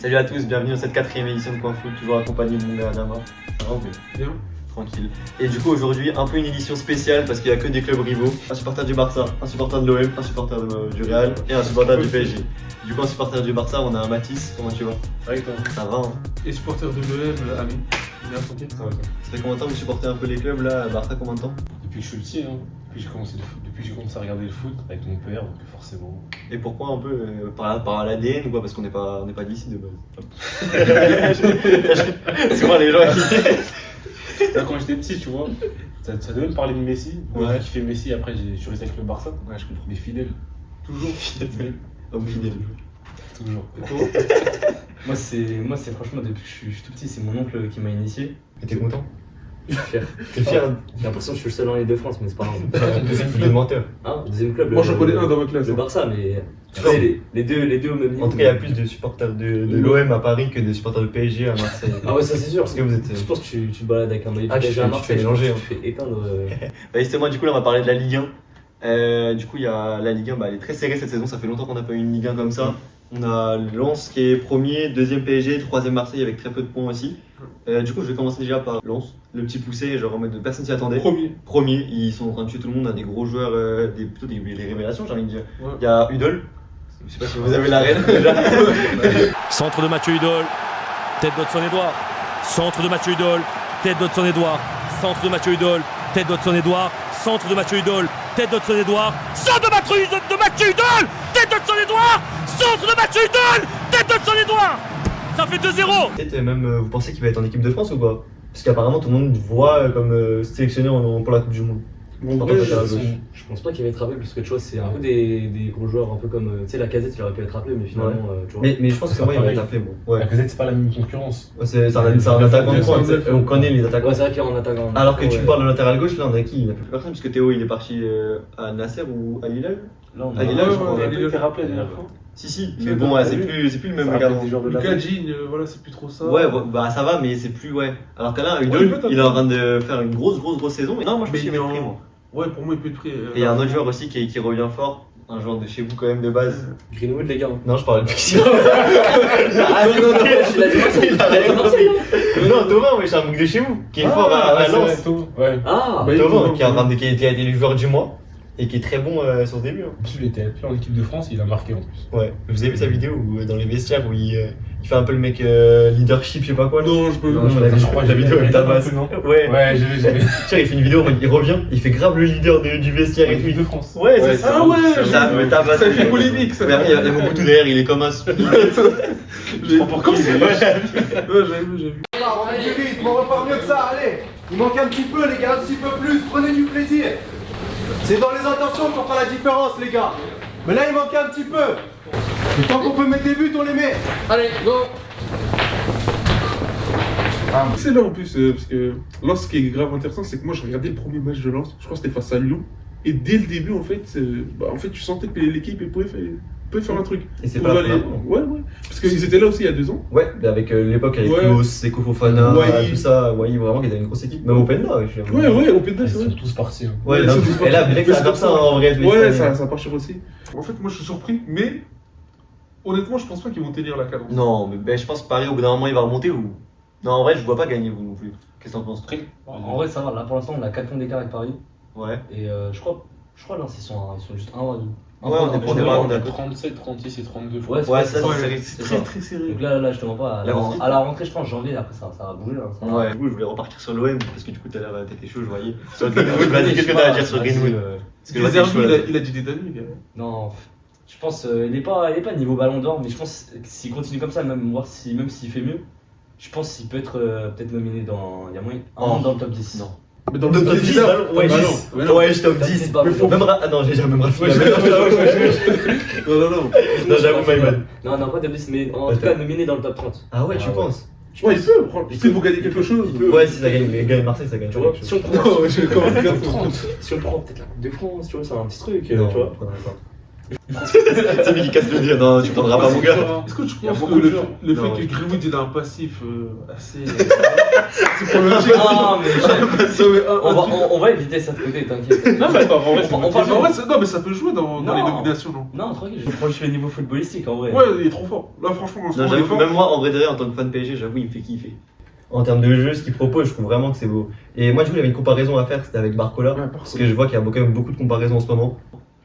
Salut à tous, bienvenue dans cette 4ème édition de Coin Foot, toujours accompagné de mon gars Adama. Ça va, Bien. tranquille. Et du coup aujourd'hui un peu une édition spéciale parce qu'il n'y a que des clubs rivaux. Un supporter du Barça, un supporter de l'OM, un supporter du Real et un supporter du PSG. Du coup en supporter du Barça on a Mathis, comment tu vas? Avec toi. Ça va hein? Et supporter de l'OM, Ami. Bien tranquille. Ça va, toi. Ça fait combien de temps que vous supportez un peu les clubs là? Barça combien de temps? Depuis que je suis petit, hein. Depuis que j'ai commencé à regarder le foot avec mon père, donc forcément. Et pourquoi un peu par l'ADN ou quoi? Parce qu'on n'est pas d'ici de base. Souvent les gens qui... Là, quand j'étais petit, tu vois, ça devait me parler de Messi. Ouais. J'ai kiffé Messi, après je suis resté avec le Barça. Ouais je comprends. Mais fidèle. Toujours fidèle. Homme fidèle. Toujours. Moi c'est franchement depuis que je suis tout petit, c'est mon oncle qui m'a initié. Et t'es content? Je suis fier. T'es fier? J'ai l'impression que je suis le seul en Ile-de-France, mais c'est pas grave. Deuxième club menteur. Hein, deuxième club. Moi j'en connais un dans ma classe. Le Barça, mais tu sais, les deux au même niveau. En tout cas, il y a plus de supporters de l'OM à Paris que de supporters de PSG à Marseille. Ah ouais, ça c'est sûr. Parce que vous êtes. Je pense que tu te balades avec un maillot Ah, du PSG à tu Marseille, fais mélanger, tu hein. te fais éteindre. Bah, justement, du coup, là, on va parler de la Ligue 1. Du coup, il y a la Ligue 1, bah, elle est très serrée cette saison. Ça fait longtemps qu'on n'a pas eu une Ligue 1 comme ça. On a Lens qui est premier, deuxième PSG, troisième Marseille avec très peu de points aussi. Du coup, je vais commencer déjà par Lens, le petit poussé, genre en mode personne s'y attendait. Premier, ils sont en train de tuer tout le monde, on a des gros joueurs, plutôt des révélations, j'ai envie de dire. Ouais. Il y a Udol, je sais pas si vous avez la reine déjà. Centre de Mathieu Hudol, tête d'Hudson-Edouard. Centre de Mathieu Hudol, tête d'Hudson-Edouard. Centre de Mathieu Hudol, tête d'Hudson-Edouard. Centre de Mathieu Hudol, tête d'Hudson-Edouard. Centre de Mathieu Hudol, tête d'Hudson-Edouard. Centre de Mathieu Hudol, tête d'Hudson-Edouard. Ça fait 2-0. Peut-être même, vous pensez qu'il va être en équipe de France ou pas? Parce qu'apparemment tout le monde voit comme sélectionné pour la Coupe du Monde. Bon, En vrai, tant qu'attaquant à gauche. Je pense pas qu'il va être rappelé parce que tu vois, c'est un peu des gros joueurs, un peu comme. Tu sais, la Casette, il aurait pu être rappelé, mais finalement, tu vois. Mais je pense que C'est moi il va pareil. être appelé, bon. Ouais. La Casette, c'est pas la même concurrence. C'est un attaquant de pointe, on connaît les attaquants. Ouais, c'est vrai qu'il y a un attaquant. Alors que tu Ouais. parles de latéral gauche, là on a qui? Il n'y a plus personne, parce que Théo il est parti à Nasser ou à Hilal. Là, on Ah, il est là, je crois. On avait été rappelé la dernière fois. Si, Il mais est bon, là, ouais, c'est oui. plus le même Ça gars. rappelle des joueurs de la Lucas Digne, voilà, c'est plus trop ça. Ouais, bah ça va, mais c'est plus, ouais. Alors que là, il Udol, peut être il est en train de faire une grosse saison. Mais non, moi je me Mais suis il est pris, en- moi. Ouais, pour moi, il peut être pris. Et il y a un autre joueur aussi qui revient fort, un joueur de chez vous quand même de base. Greenwood, les gars. Non, je parlais de Pixie. Ah non, il a dit Marseille. Il a rien compris. Non, Thomas, ouais, c'est un bouc de chez vous, qui est fort à Lens. Ouais. Ah Bah, Thomas, qui a été le joueur du mois et qui est très bon sur ce début. Hein. En plus, il était appelé en équipe de France, il a marqué en plus. Ouais, vous avez vu sa vidéo où, dans les vestiaires où il fait un peu le mec leadership, je sais pas quoi. Non, je peux. Non, je l'ai vu, je crois que la vidéo elle tabasse. non. Ouais, Ouais, j'ai vu. tiens, il fait une vidéo, il revient, il fait grave le leader du vestiaire et tout. Équipe de France. Ouais, Ouais, c'est ça. Ah ouais, Ça me tabasse. ça fait polémique, ça. Mais après, il y a Mobutu derrière, il est comme un. J'ai pas pourquoi, mais- Ouais, j'ai vu. On a du rythme, on repart mieux que ça, allez. Il manque un petit peu les gars, un petit peu plus, prenez du plaisir. C'est dans les intentions qu'on fera la différence les gars. Mais là il manque un petit peu. Et tant qu'on peut mettre des buts, on les met. Allez, go. C'est là en plus, parce que Lens, ce qui est grave intéressant, c'est que moi je regardais le premier match de Lens, je crois que c'était face à Lyon, et dès le début en fait, tu sentais que l'équipe elle pouvait faire un truc. Et c'est Pour pas aller- grave. Ouais, parce qu'ils étaient là aussi il y a 2 ans. Ouais, mais avec l'époque avec Ouais. Klaus, Seko Fofana, Ouais. tout ça, ouais, vraiment, il y avait une grosse équipe. Même Openda, ouais. Ouais, au pédale, Ils c'est vrai. sont tous partis. hein. Ouais, Ouais, non, c'est tout et là, parti. mec, ça adore ça en vrai. Ouais, ça part aussi. En fait, moi je suis surpris, mais honnêtement, je pense pas qu'ils vont tenir la cadence. Non, mais ben, je pense que Paris, au bout d'un moment, il va remonter ou. Non, en vrai, je vois pas gagner, vous non plus. Qu'est-ce que t'en penses? En vrai, ça va. Là, pour l'instant, on a 4 points d'écart avec Paris. Ouais. Et je crois là, ils sont juste 1 ou 2. Ouais, on est pour des On marques. a 37, 36 et 32. je Ouais, crois. Ouais, c'est ça, ça, c'est c'est très ça. très serré. Donc là, je te mens pas. La rentrée. À la rentrée, je pense janvier, après ça va bouger. Là, ça va. Ouais, du coup, je voulais repartir sur l'OM parce que du coup, tout à l'heure, t'étais chaud, je voyais. Sur Greenwood, vas-y, qu'est-ce que t'as à dire sur Greenwood? Parce que Les vas-y, Zerbi, je suis il a dit des dingueries, gars. Non, je pense il est pas niveau Ballon d'Or, mais je pense que s'il continue comme ça, même s'il fait mieux, je pense qu'il peut être peut-être nominé dans. Il y a moyen dans le top 10. Non. Mais dans Le top 10, ouais, Bah 10. non, mais non. Ouais, je top Top 10. 10, bah, Mais faut même Ah non, j'ai déjà même Rafa. Ouais, Non. Non, j'avoue, my bad. Non, pas top 10, mais en tout cas nominé dans le top 30. Ah ouais, tu Ah ouais. penses? Ouais, il peut, si vous gagnez quelque chose. Ouais, si ça gagne Marseille, ça gagne. Tu vois, si on prend, Non, je commence bien. si on prend peut-être la Coupe de France, tu vois, c'est un petit truc, Non, tu vois. faudrait pas. C'est lui qui casse le dire. Non, tu prendras pas mon gars. Est-ce que tu Il y a penses beaucoup que de joueurs. le Non, fait ouais. que Greenwood il a un passif assez. C'est problématique. Non, mais on va éviter ça de côté, t'inquiète. Non, mais attends, en vrai, c'est On motivé. parle- En vrai, non, mais ça peut jouer dans Non. les nominations, non? Non, tranquille, je prends juste le niveau footballistique en vrai. Ouais, il est trop fort. Là, franchement, en ce Non, moment, il est j'avoue, fort. même moi, en vrai de vrai, en tant que fan PSG, j'avoue, il me fait kiffer. En termes de jeu, ce qu'il propose, je trouve vraiment que c'est beau. Et moi, du coup, il y avait une comparaison à faire, c'était avec Barcola. Parce que je vois qu'il y a quand même beaucoup de comparaisons en ce moment.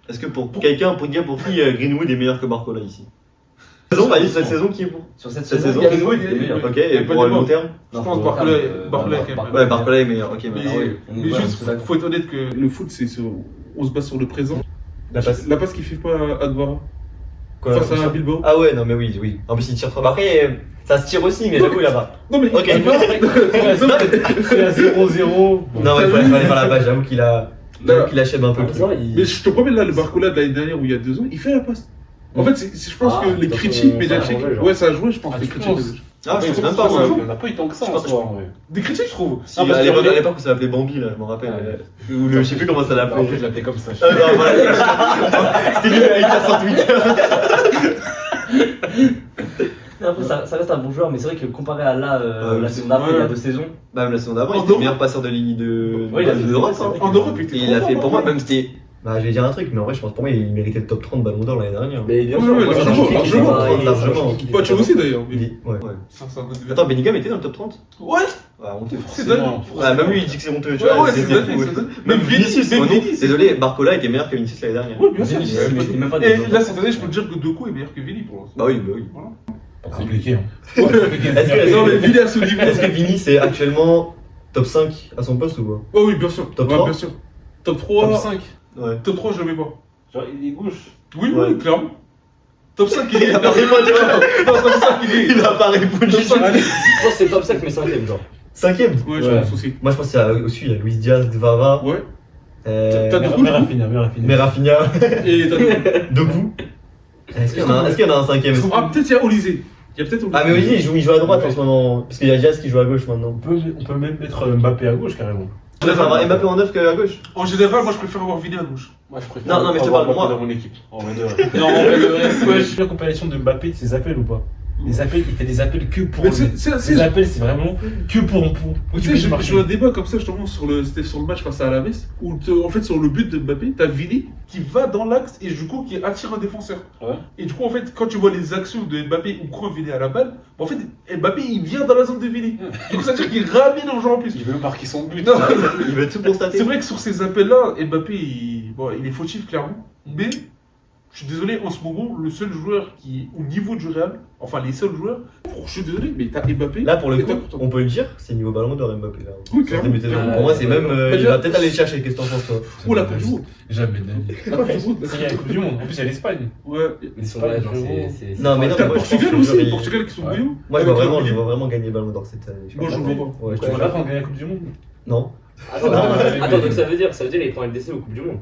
Est-ce que pour quelqu'un, pour dire pour qui Greenwood est meilleur que Barcola ici? Saison, bah, cette saison qui est pour Sur cette Cette saison, saison, Greenwood, il il est meilleur. Ok, et pour le long terme? Je pense Barcola est quand même. Ouais, Barcola est meilleur, ok, Mais, mais mais Ouais, juste, c'est d'accord. faut être honnête que le foot, on se base sur le présent. la passe. La passe qu'il fait pas à Advara Quoi, face à ça Bilbao. Ah ouais, non, mais oui, oui. En plus, il tire trop. Bah, après, ça se tire aussi, mais j'avoue, il a pas. Non, mais Ok. Advara- Non, mais- C'est à 0-0. Non, ouais, il fallait faire la page, j'avoue qu'il a. J'avoue qu'il achève un peu le C'est truc. vrai, Mais je te promets, là, le Barcola de l'année dernière ou il y a 2 ans, il fait la passe. En fait, je pense Ah, que les donc, critiques ça a médiatiques. changé, genre. Ouais, ça a joué, je pense, Ah, les tu critiques. penses Ah, je sais même pas, pense moi. Il n'y en a pas eu tant que ça Je en pense- soi, en vrai. Des critiques, je trouve. Si, Ah, parce à qu'il y l'époque, avait- à l'époque où ça s'appelait Bambi, là, je m'en rappelle. Ouais. Ou le, je sais plus comment ça En l'appelait. fait, je l'appelais comme ça. Ah, non, voilà. C'était lui avec la sur Twitter. Après, ça reste un bon joueur, mais c'est vrai que comparé à là, Ouais, la c'est- saison d'avant, il y a 2 saisons. Bah, même la saison d'avant, En il était Europe. meilleur passeur de ligne de Ouais, il a fait d'Europe. des- hein. En Europe, il était Et trop il a fait, fort, pour moi, ouais. même c'était. Bah, je vais dire un truc, mais en vrai, je pense pour moi, il méritait le top 30 Ballon d'Or l'année dernière. Mais bien Ouais, sûr, ouais, moi, largement, je trouve qu'il largement, est pas- largement. il est Poche aussi, d'ailleurs. Il dit- ouais. Ça, ça va- Attends, Bellingham était dans le top 30? Ouais, Ouais, honteux. c'est dingue. Ah, même lui, il dit que c'est honteux, tu Ouais, vois. ouais, c'est c'est dingue, fou. c'est dingue. Même Même Vinicius, même oh non, Vinicius. désolé, Barcola était meilleur que Vinicius l'année dernière. Oui, bien sûr. Vinicius, mais c'était même pas Et des- là, cette année, je peux te dire que Doku est meilleur que Vini pour l'instant. Bah oui, bah oui. C'est compliqué. Hein. Est-ce que, Non, mais Vini à ce niveau. est-ce que Vini, c'est actuellement top 5 à son poste ou pas? Oh oui, bien sûr. Top Ouais, 3? bien sûr. Top 3. Top 5. Ouais. Top 3, je le mets pas. Genre, il est gauche. Oui, Ouais. oui, clairement. Top 5, il est. Il a pas répondu. Non, top 5, il est. Il a pas répondu. Top 5, Je pense que c'est top 5, mais 5ème, genre. 5ème? Ouais, je Ouais. pense aussi. Moi, je pense qu'il y a aussi il y a Luis Diaz, Vava, Ouais. euh, T'as Doku, Rafinha. mais Rafinha, Et t'as Doku. Doku. Est-ce qu'il y en a un 5ème? Ah, peut-être il y a Olysée. Il y a peut-être Olysée. Ah, mais Olivier, il joue à droite en ce moment. Parce qu'il y a Diaz qui joue à gauche maintenant. On peut même mettre Mbappé à gauche, carrément. Tu préfères avoir Mbappé en 9 qu'à gauche? En général, moi, je préfère avoir Vini à gauche. Moi, je préfère. Non, mais je te avoir parle, moi. Mbappé dans mon équipe. En vrai de vrai. Non, en vrai de vrai, c'est. Ouais, je suis la compilation de Mbappé, ses appels ou pas? Les appels, il fait des appels que pour Mais lui. c'est. Ses appels, c'est vraiment que pour Tu sais, j'ai eu un débat comme ça justement c'était sur le match face à Alaves où en fait sur le but de Mbappé, t'as Vini qui va dans l'axe et du coup qui attire un défenseur. Ouais. Et du coup en fait quand tu vois les actions de Mbappé ou quand Vini à la balle, en fait Mbappé il vient dans la zone de Vini. Du coup ça veut dire qu'il ramène un joueur en plus. Il veut marquer son but. Non, Il veut tout constater. c'est vrai que sur ces appels-là, Mbappé il est fautif clairement, mais je suis désolé, en ce moment, le seul joueur qui est au niveau du Real, enfin les seuls joueurs, je suis désolé, mais t'as Mbappé. Là, pour le et coup, t'as pourtant. on peut le dire, c'est niveau Ballon d'Or Mbappé. Là. Oui, Sur clairement. début de saison. Pour moi, c'est même. Il va peut-être aller le chercher. Qu'est-ce que t'en penses, toi? Oh la Coupe du Monde. Jamais de la vie. La Coupe du Monde. Il y a la Coupe du Monde. En plus, il y a l'Espagne. Ouais. Ils sont là, genre, c'est. Non, mais non, T'as mais moi, je Portugal pense que aussi, il- Portugal qui sont Ouais. bouillants. Moi, je vois Avec vraiment, le je vois vraiment gagner le Ballon d'Or cette année. Moi, je le vois pas. Ouais, je Tu te vas jure. pas gagner la Coupe du Monde? Non. Attends, Non, attends, donc ça veut dire qu'il prend LDC au Coupe du Monde.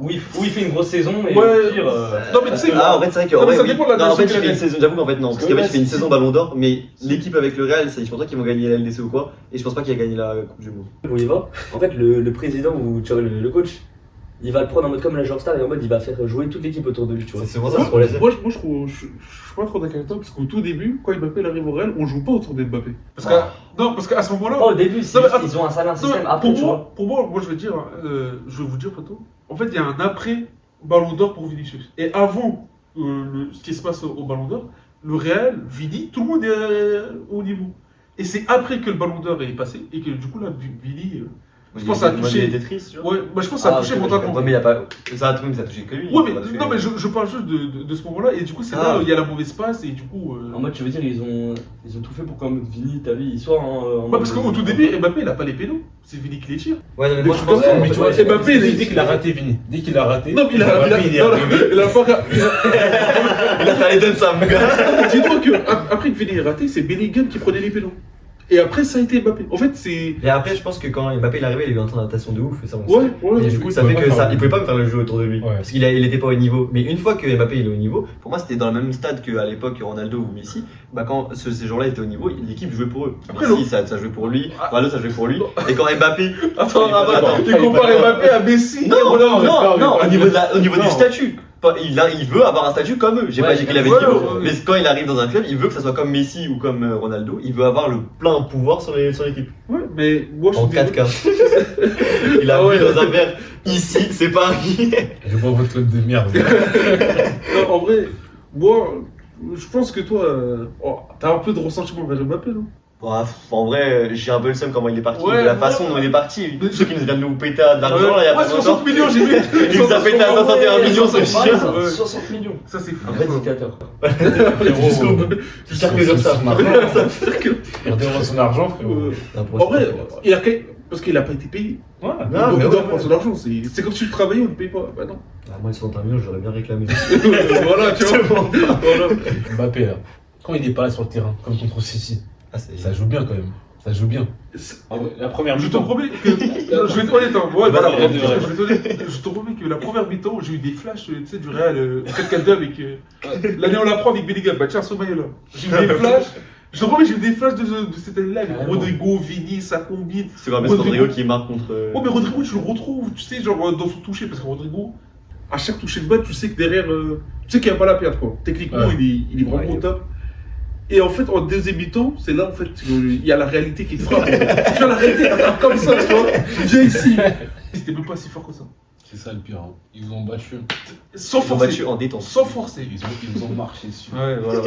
Où il fait une grosse saison et Ouais. au pire. Non, mais tu sais, Ah, en fait, c'est vrai que. Non, mais ouais, ça oui. dépend de la Non, en fait, il fait une nationalité. saison. J'avoue qu'en fait, non. Parce Parce qu'en que fait, il fait une si- saison Ballon d'Or, mais l'équipe avec le Real, je pense pas qu'ils vont gagner la LDC ou quoi. Et je pense pas qu'il va gagner la Coupe du Monde. On y va. En fait, le président ou tu vois, le coach, il va le prendre en mode comme la joueur star et en mode il va faire jouer toute l'équipe autour de lui, tu vois. C'est souvent Ça, ça, c'est pour les- moi, je suis pas trop d'accord avec toi parce qu'au tout début, quand Mbappé arrive au Real, on joue pas autour de Mbappé. Parce que non, parce qu'à ce moment-là, Pas au début, c'est Non, mais juste attends. qu'ils ont installé un non, mais système. Après, tu vois. pour moi, je vais dire, je vais vous dire plutôt. En fait, il y a un après Ballon d'Or pour Vinicius. Et avant ce qui se passe au Ballon d'Or, le Real, Vini, tout le monde est au niveau. Et c'est après que le Ballon d'Or est passé et que du coup là, Vini, je pense que ça a touché. Il était triste, tu vois. ouais, bah, je pense que ça a Ah, touché ok, mentalement. ouais, mais il y a pas. Ça a touché que lui. Ouais, il a pas mais touché- non, mais je parle juste de ce moment-là, et du coup, c'est Ah. là où il y a la mauvaise passe, et du coup. En mode, tu veux dire, ils ont tout fait pour qu'en mode Vini, ta vie, il soit en. Ouais, parce qu'au tout début, Mbappé, il a pas les pénaux, c'est Vini qui les tire. Ouais, non, mais Mais moi, tu je pense penses- Mais tu vois, Mbappé, Mbappé, il- dès qu'il a raté Vini. Dès qu'il a raté. Non, mais il a Mbappé, pas. il est Il il a fait les donnes ça, mon gars. Dis-toi que après que Vini est raté, c'est Bellingham qui prenait les pénaux. Et après, ça a été Mbappé. En fait, c'est. Et après, je pense que quand Mbappé il est arrivé, il a eu un temps d'adaptation de ouf, et ça, on Ouais, sait. ouais. Et du coup, ça pouvait fait pas que faire ça, il pouvait pas me faire le jeu autour de lui. Ouais. Parce qu'il était pas au niveau. Mais une fois que Mbappé il est au niveau, pour moi c'était dans le même stade qu'à l'époque Ronaldo ou Messi. Bah quand ces gens-là étaient au niveau, l'équipe jouait pour eux. Après, Messi, ça jouait pour lui, Ronaldo ça jouait pour lui. Et quand Mbappé. Attends, attends, tu compares Mbappé à Messi. Non, et Ronaldo. non, non, au niveau, au niveau Non. du statut. il veut avoir un statut comme eux. J'ai Ouais, pas dit qu'il avait ouais, dit, ouais. mais quand il arrive dans un club, il veut que ça soit comme Messi ou comme Ronaldo. Il veut avoir le plein pouvoir sur l'équipe. Ouais, mais moi je En suis désolé. 4K. Il a Ah ouais. vu dans un verre ici, c'est Paris. Je vois votre club de merde. Non, en vrai, moi, je pense que toi, t'as un peu de ressentiment vers Mbappé, non? Bref, en vrai, j'ai un peu le seum comment il est parti. Ouais, de la ouais. façon dont il est parti. Ceux qui nous viennent nous péter de l'argent, là, il y a pas 60 longtemps. millions, j'ai vu. Il nous a pété à 61 millions, ce chien. Ouais. 60 millions. Ça, c'est fou. Un vrai dictateur. Jusqu'au bout. Jusqu'à que je ça. Il redevient son argent, frérot. En vrai, il a quand même- parce qu'il a pas été payé. Ouais. Non, Donc, mais il doit ouais, prendre son argent. C'est comme si tu travaillais, on ne paye pas. Bah non. Ah, moi, ils sont 1 million, j'aurais bien réclamé. Voilà, tu vois. Voilà. Mbappé, là. Quand il est pas là sur le terrain, comme contre City, Ah, c'est ça joue bien quand même. Ça joue bien. Ah ouais, la première Je te mi-temps. promets que. Je vais être honnête, hein. Ouais, Vas-y, voilà. vas-y, Je vais être honnête. Je te promets que la première mi-temps, j'ai eu des flashs, tu sais, du Real 4-4-2 avec. L'année on l'apprend avec Bellingham. Bah tiens, sommeil là. J'ai eu des flashs. Je te promets, j'ai eu des flashs de cette année-là avec Carrément. Rodrigo, Vini, ça combine. C'est quand même Rodrigo qui marque contre. Oh, mais Rodrigo, tu le retrouves, tu sais, genre dans son toucher, parce que Rodrigo, à chaque toucher de balle, tu sais que derrière, tu sais qu'il n'y a pas la perte, quoi. Techniquement, Ouais. il est vraiment Ouais, au top. Et en fait, en deuxième mi-temps, c'est là, en fait, il y a la réalité qui te frappe. Tu vois, la réalité, t'attrapes comme ça, tu vois. Viens ici. C'était même pas si fort que ça. C'est ça le pire. Hein. Ils vous ont battu. Sans Ils ont forcer. battu en détente. Sans forcer. Ils vous ont marché dessus. Ouais, voilà.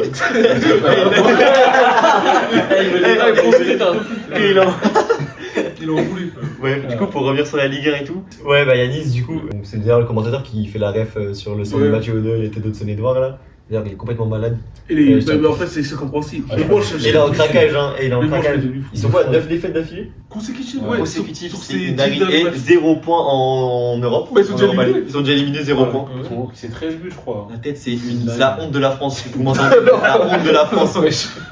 Il en- Il en voulu. Ouais, du coup, pour revenir sur la Ligue 1 et tout. Ouais, bah Yanis, du coup, c'est d'ailleurs le commentateur qui fait la ref sur le son de Ouais. Mathieu Odell et Tedot Sonedouard là. D'ailleurs, il est complètement malade. Et les, Ouais, mais en fait, c'est compréhensible. Ouais. Mais moi, Et il est en craquage, hein. Et il est en Mais moi, je craquage. fais de lui fou. Ils sont quoi, 9 défaites d'affilée Consécutif, Ouais. ouais. Consécutif, sur c'est ces une 10 dinguerie. derniers Et matchs. 0 points en Europe. Bah, ils sont déjà En Europe, éliminés. Ils ont déjà éliminé 0 points. C'est 13 buts, je crois. La tête, c'est la honte de la France. Vous m'entendez? La honte de la France.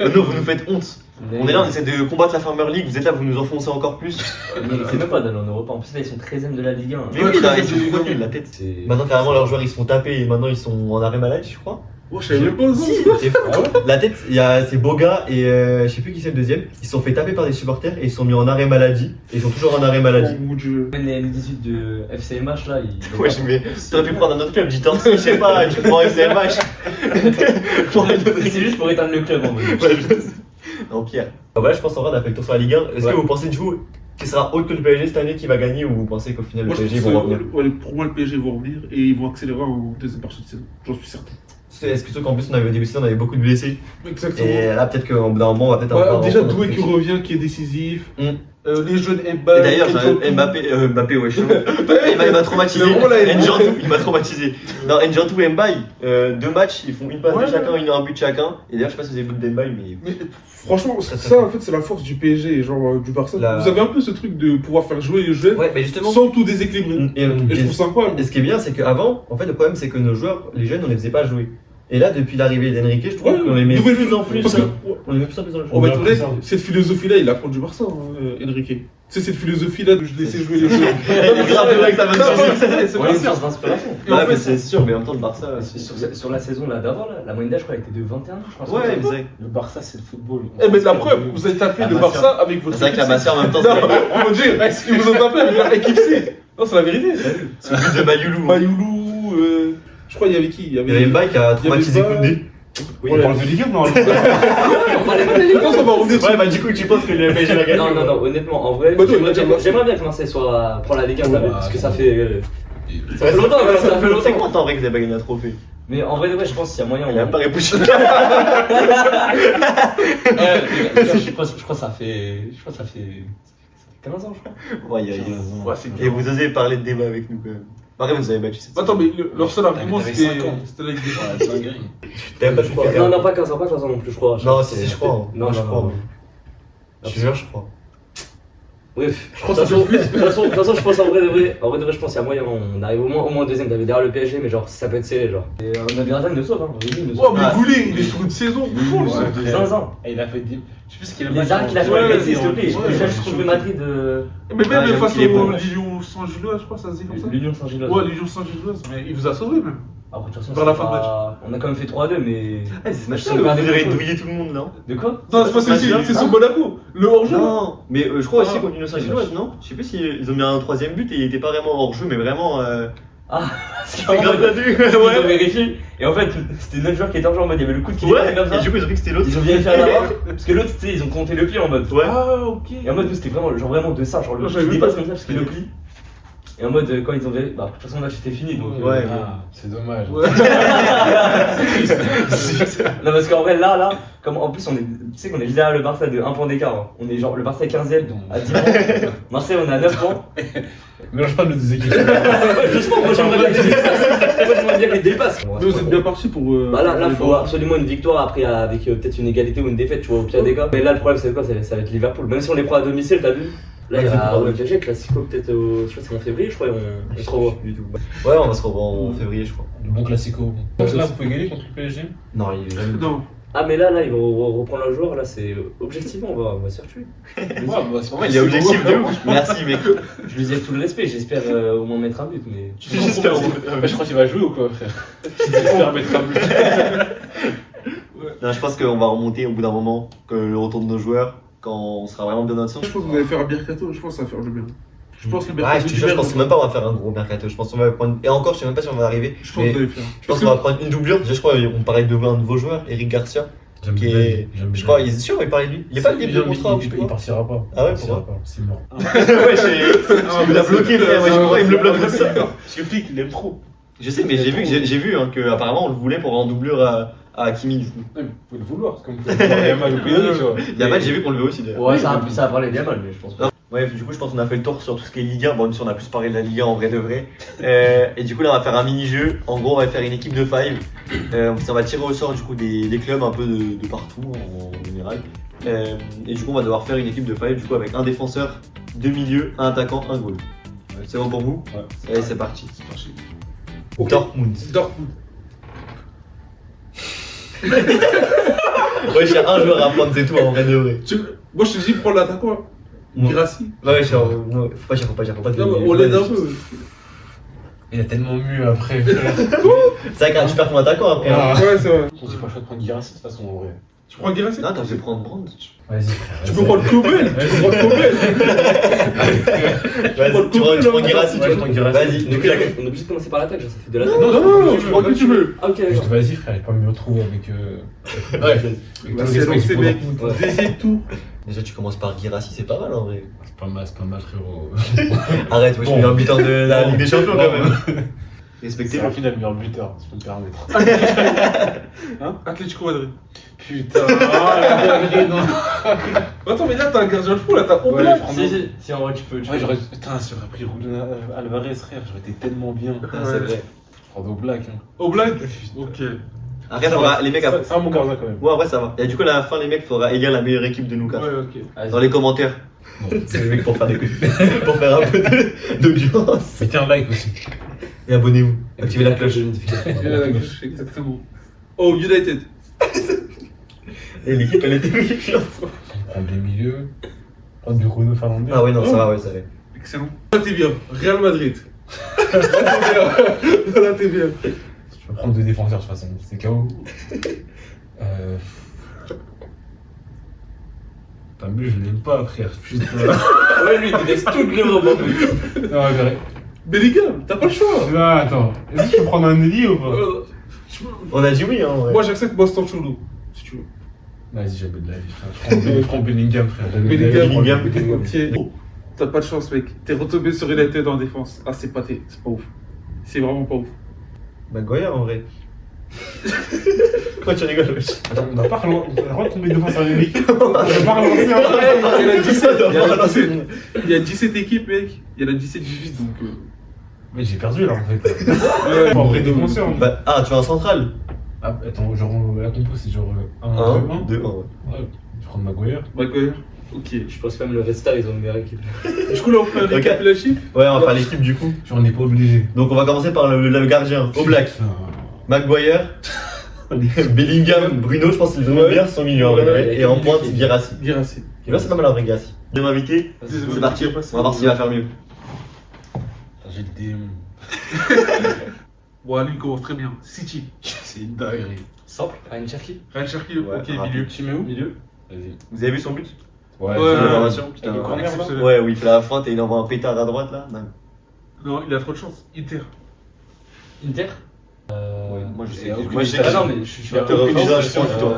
Non, vous nous faites honte. On est là, on essaie de combattre la Farmer League. Vous êtes là, vous nous enfoncez encore plus. Mais c'est même pas d'aller en Europe. En plus, là, ils sont 13ème de la Ligue 1. Mais Ouais, oui, là, très ils sont bien. trop nuls, la tête. C'est. Maintenant, carrément, leurs joueurs ils se font taper et maintenant ils sont en arrêt maladie, je crois. Moi, je savais même pas ça. Si, c'est fou. La tête, c'est Boga et je sais plus qui c'est le deuxième. Ils se sont fait taper par des supporters et ils sont mis en arrêt maladie. Et ils sont toujours en arrêt maladie. Oh mon dieu. Les M18 de FCMH là, ils. Ouais, mais t'aurais pu prendre un autre club, dis tant, je sais pas, tu prends SMH. C'est juste pour éteindre le club en vrai. Non, Pierre. Voilà, je pense en vrai, on a fait le tour sur la Ligue 1. Est-ce Ouais. que vous pensez du coup qu'il sera autre que le PSG cette année qui va gagner ou vous pensez qu'au final Moi, le je PSG pense vont que, revenir ouais, pour moi, le PSG vont revenir et ils vont accélérer en deuxième partie de saison. J'en suis certain. Est-ce que ceux qu'en plus on avait au début de saison, on avait beaucoup de blessés Exactement. et là peut-être qu'au bout d'un moment on va peut-être Ouais, avoir déjà, notre Doué qui blessé. revient, qui est décisif. Les jeunes Et Mbappé. d'ailleurs, Kenzo, Mbappé, ouais, il m'a traumatisé. Il a vraiment la haine. Njantou, il m'a traumatisé. Non, Njantou et Mbaye, 2 matchs, ils font une passe Ouais, de chacun, un but de chacun. Et d'ailleurs, je sais pas si vous avez vu de Mbaye, mais. Mais franchement, Très, très ça fort. en fait c'est la force du PSG et genre du Barça. La- Vous avez un peu ce truc de pouvoir faire jouer les jeunes Ouais, mais justement. sans tout déséquilibrer. Et, Et je trouve ça incroyable. et ce qui est bien, c'est qu'avant, en fait, le problème, c'est que nos joueurs, les jeunes, on les faisait pas jouer. Et là, depuis l'arrivée d'Enrique, je trouve Ouais, qu'on les met de nouvelle- plus en plus. Parce que, On les met de plus en plus dans le jeu. on va être On a honnête, appris ça. cette philosophie-là, il apprend du Barça, Enrique. C'est cette philosophie-là de je laisser jouer les jeunes. C'est grave vrai que ça va Non, se ouais, passer. c'est Ouais, pas une ça. source d'inspiration. Et en Ouais, fait, mais c'est sûr, mais en même temps, le Barça. Sur la saison là d'avant, là, la moyenne d'âge, je crois, elle était de 21 ans, je crois. Ouais, mais c'est Le Barça, c'est le football. Eh, mais la preuve, vous avez tapé La le Masia. Barça avec votre. vrai que la Masia en même temps, Non, on va dire, ils vous ont tapé avec leur équipe C. Non, c'est la vérité. c'est le but de Mayoulou. Mayoulou, je crois, il y avait qui? Il y Il y avait Mbaye qui a traumatisé Mbaye. Koundé. Oui, on parle de Ligue 1, non Quand ça va revenir sur. Ouais, bah du coup, tu penses que le PSG va gagner? Non, non, non, honnêtement, en vrai, Bah, toi, j'aimerais bien que Marseille prend la Ligue 1 cette année, parce que ça fait. Ça fait longtemps, ouais, ça fait longtemps. C'est content en vrai que vous avez pas gagné un trophée. Mais en vrai, ouais, je pense qu'il y a moyen. Il a pas répondu. Je crois que ça fait. Je crois que ça fait 15 ans, je crois. Ouais, Ouais, c'est Et vous osez parler de débat avec nous quand même. Par contre, vous avez battu cette Attends, mais leur seul argument T'avais c'était 5 ans. la Ligue des Champions. Ouais, dinguerie. T'as même pas joué Non, non, pas 15 ans, non plus, je crois. Non, si, je crois. Hein. Non, je non, crois. non. Je te jure, je crois. Bref, Je crois que ça fait plus. de toute façon, je pense en vrai de vrai, je pense qu'il y a moyen, on arrive au moins deuxième, t'avais derrière le PSG, mais genre, ça peut être serré, genre. Et on a Grazan, il le sauve, hein. Rémi, il le Oh, sauve. mais Goulet, il est sur une saison full. Ouais. Zinzin. Et il a fait des. Je sais plus ce qu'il a Les arcs qu'il a fait Ouais, avec Messi, s'il te ouais, plaît. ouais, Déjà, ouais, juste contre ouais. Madrid. Mais Ah, même face il est bon. au Lyon Saint-Gilloise, je crois, ça se dit comme ça. L'Union Saint-Gilloise. Ouais, Lyon Saint-Gilloise, mais il vous a sauvé même. Après, de toute façon, Vers la c'est fin de pas- on a quand même fait 3-2, mais. Ah, c'est ce match-là, Ça vous va avez avec douillé tout le monde, non? De quoi? Non, c'est pas celle-ci, c'est sur Monaco. Le hors-jeu. Non, mais je crois aussi Ah. contre l'Union Saint-Gilloise, non? Je sais plus si ils ont mis un troisième but et il était pas vraiment hors jeu, mais vraiment C'est grave la vue. Ils ont Ouais. vérifié. Et en fait, c'était notre joueur qui était en jeu en mode, il y avait le coude qui dépassait Ouais, comme ça. et du coup, ils ont cru que c'était l'autre. Ils ont vérifié à la barre. Parce que l'autre, tu sais, ils ont compté le pli en mode. Ouais. Ah, ok. Et en mode, nous, c'était vraiment, genre vraiment de ça. Genre le Non, coude j'avais qui vu dépasse pas. comme ça parce qu'il le plie. Et en mode, quand ils ont vérifié. Bah, de toute façon, là, c'était fini. Donc, Ouais. Ah, c'est dommage. Ouais. Non, parce qu'en vrai, là, comme en plus, on est, tu sais qu'on est derrière le Barça de 1 point d'écart. Hein. On est genre, le Barça est 15ème à 10 points. Marseille, on est à 9 points. Mélange pas nos deux équipes. Justement, moi, j'aimerais bien que les dépassent. Mais vous êtes bien parti pour. Bah là, faut absolument une victoire après avec peut-être une égalité ou une défaite, tu vois, au pire des cas. Mais là, le problème, c'est quoi? Ça va être Liverpool. Même si on les prend à domicile, t'as vu? Là, il y a le PSG, Classico, peut-être, je sais pas, c'est en février, je crois, et on se revoit. Ouais, on va se revoir en février, je crois. Le bon classico. Donc là, vous pouvez gagner contre le PSG. Non, il est jamais. Non. Ah, mais là, ils vont reprendre le joueur, là, c'est objectivement, on va se faire tuer. Ouais, bah, c'est pas Il est objectif de ouf. Merci, mec. Je lui dis avec tout le respect, j'espère au moins mettre un but, mais. J'espère. Bah, je crois qu'il va jouer ou quoi, frère? J'espère mettre un but. Non, je pense qu'on va remonter au bout d'un moment, que le retour de nos joueurs, quand on sera vraiment bien dans notre sens. Je pense que vous allez faire un mercato, je pense que ça va faire du bien. Je pense que le Ouais, mercato je te jure, je d'hiver, pense même pas qu'on va faire un gros mercato. Je pense qu'on va prendre. Et encore, je sais même pas si on va arriver. Je pense mais que vous allez faire. je pense qu'on va prendre une doublure. Déjà, je crois qu'on parlait de un nouveau joueur, Eric Garcia. J'aime Qui bien. est. Je crois, il est sûr, il parlait de lui. Il est pas libre de contrat. Il partira pas. Ah ouais, Il partira pourquoi pas. C'est mort. Ouais, il me l'a bloqué, frère. Ouais, je crois, il me le bloque comme ça. Parce que Flick, il aime trop. Je sais, mais j'ai vu hein, que apparemment on le voulait pour avoir en doublure à Hakimi du coup. Ouais, mais vous pouvez le vouloir, c'est comme vous pouvez voir Yamal au PSG, tu vois. Yamal, j'ai vu qu'on le veut aussi d'ailleurs. Ouais, ça a parlé bien mal, mais je pense pas. Ouais, du coup, je pense qu'on a fait le tour sur tout ce qui est Ligue 1. Bon, même si on a plus parlé de la Ligue 1 en vrai de vrai. Et du coup, là, on va faire un mini-jeu. En gros, on va faire une équipe de 5. On va tirer au sort du coup des clubs un peu de partout en général. Et du coup, on va devoir faire une équipe de 5 du coup avec un défenseur, deux milieux, un attaquant, un goal. C'est bon pour vous? Ouais. Allez, c'est parti. Dortmund. Dortmund. Ouais, j'ai un joueur à prendre, c'est tout en vrai de vrai. Moi, je te dis, prends l'attaquant. Ouais. Girassi. Ouais, faut pas dire. Non, mais on l'aide un peu. Il a tellement mieux après. frère. C'est vrai que tu perds ton attaquant après. hein. Ouais, c'est vrai. On s'est pas le choix de prendre Guirassi de toute façon, en vrai. Tu prends Girassi? Non, attends, je vais prendre Brand. Vas-y, frère. Tu peux prendre Kobel. Tu peux prendre Kobel. Vas-y, tu prends Guirassi, Ouais, je prends Guirassy. Vas-y, On est obligé de commencer par l'attaque, genre ça fait de l'attaque. Non, tu prends qui tu veux. Ah, ok, Juste, d'accord. vas-y, frère, je vais pas me retrouver avec. Ouais. avec Bah, tous c'est les mecs lancé, qui mec. font leur foot. Deuxième tour. Déjà, tu commences par Guirassi, c'est pas mal en vrai. C'est pas mal, frérot. Arrête, moi je suis Bon. meilleur buteur de la Ligue des Champions quand même. C'est Respectez-le. un final meilleur buteur, si je peux me permettre. Atlético Madrid. Putain, non. Attends, mais là, t'as un gardien de fou, là, t'as Ouais, Oblak. je prends- Si, en vrai, tu peux. Ouais, j'aurais. Putain, si j'aurais pris Julian Alvarez, frère, j'aurais été tellement bien. Ah, c'est vrai. Je prends au black. Hein. Oblak. Ok. Après, faudra, les mecs, après. C'est un bon gardien quand même. Ouais, en vrai, ça va. Et du coup, à la fin, les mecs, faudra élire la meilleure équipe de nous quatre. Ouais, ok. Dans les commentaires. C'est les mecs pour faire pour faire un peu d'audience. Mettez un like aussi. Et abonnez-vous. Activez la cloche. Exactement. Oh, United. Et l'équipe, elle était terrifiante. On prend des milieux. On prend du Bruno Fernandes. Ah ouais, non, ça va, ouais, ça va. Excellent. Là, t'es bien. Real Madrid. Là, t'es bien. Là, t'es bien. Je vais prendre deux défenseurs de toute façon. C'est KO. T'as vu, je l'aime pas, frère. Putain. Ouais, lui, il déteste toutes les robes en plus. Non, mais. Bellingham, t'as pas le choix. Ah, attends. Est-ce que je peux prendre un Nelly ou pas? On a dit oui, hein. Ouais. Moi, j'accepte Boston Cholo, si tu veux. Vas-y, j'avais de la vie, frère. Je prends Bellingham, frère. Bellingham. Bellingham. Ok. T'as pas de chance, mec. T'es retombé sur United en défense. Ah, c'est pas ouf. C'est vraiment pas ouf. Maguire, en vrai. Pourquoi tu rigoles, wesh? Attends, on n'a pas retombé devant sur une équipe. On n'a pas relancé un Il y a 17, Il y a relancé. il y a 17 équipes, mec. Il y en a 17 divises, donc. Mais j'ai perdu là en fait. Pas en vrai défenseur. hein. Bah, ah, tu veux un central? Ah, attends, genre la compo c'est genre 1, 1, 2, 2, 1. 1. Ouais, je prends Maguire. Maguire. Ok. Je pense quand même le Red Star, ils ont une meilleure équipe. Du coup, là, on fait un Ok. récapitulatif. Ouais, on va faire l'équipe du coup. Genre on n'est pas obligé. Donc, on va commencer par le gardien. Au black. Maguire. Bellingham, Bruno, je pense que c'est le meilleur, son milieu en vrai. Ouais, Et en pointe, Guirassi. Girassi. Et là, c'est pas mal en vrai, Guirassi. Deuxième invité, c'est parti. On va voir s'il va faire mieux. J'ai le démon. Bon, allez, il commence très bien. City. C'est une dinguerie. Simple, Ryan Cherki. Ryan Cherki, Ouais, ok, rapide. milieu. Tu mets où Milieu. Vas-y. Vous avez vu son but? Ouais, Ouais, Sur la ouais. formation, putain. Le corner, là. Exceptionnel. Ouais, où il fait la feinte et il envoie un pétard à droite là. Non. Non, il a trop de chance. Inter. Inter. Moi, je sais. aucune Moi, je sais idée. Ah que non, mais je suis T'aurais pris aucun Zidane, doute, je pense, toi.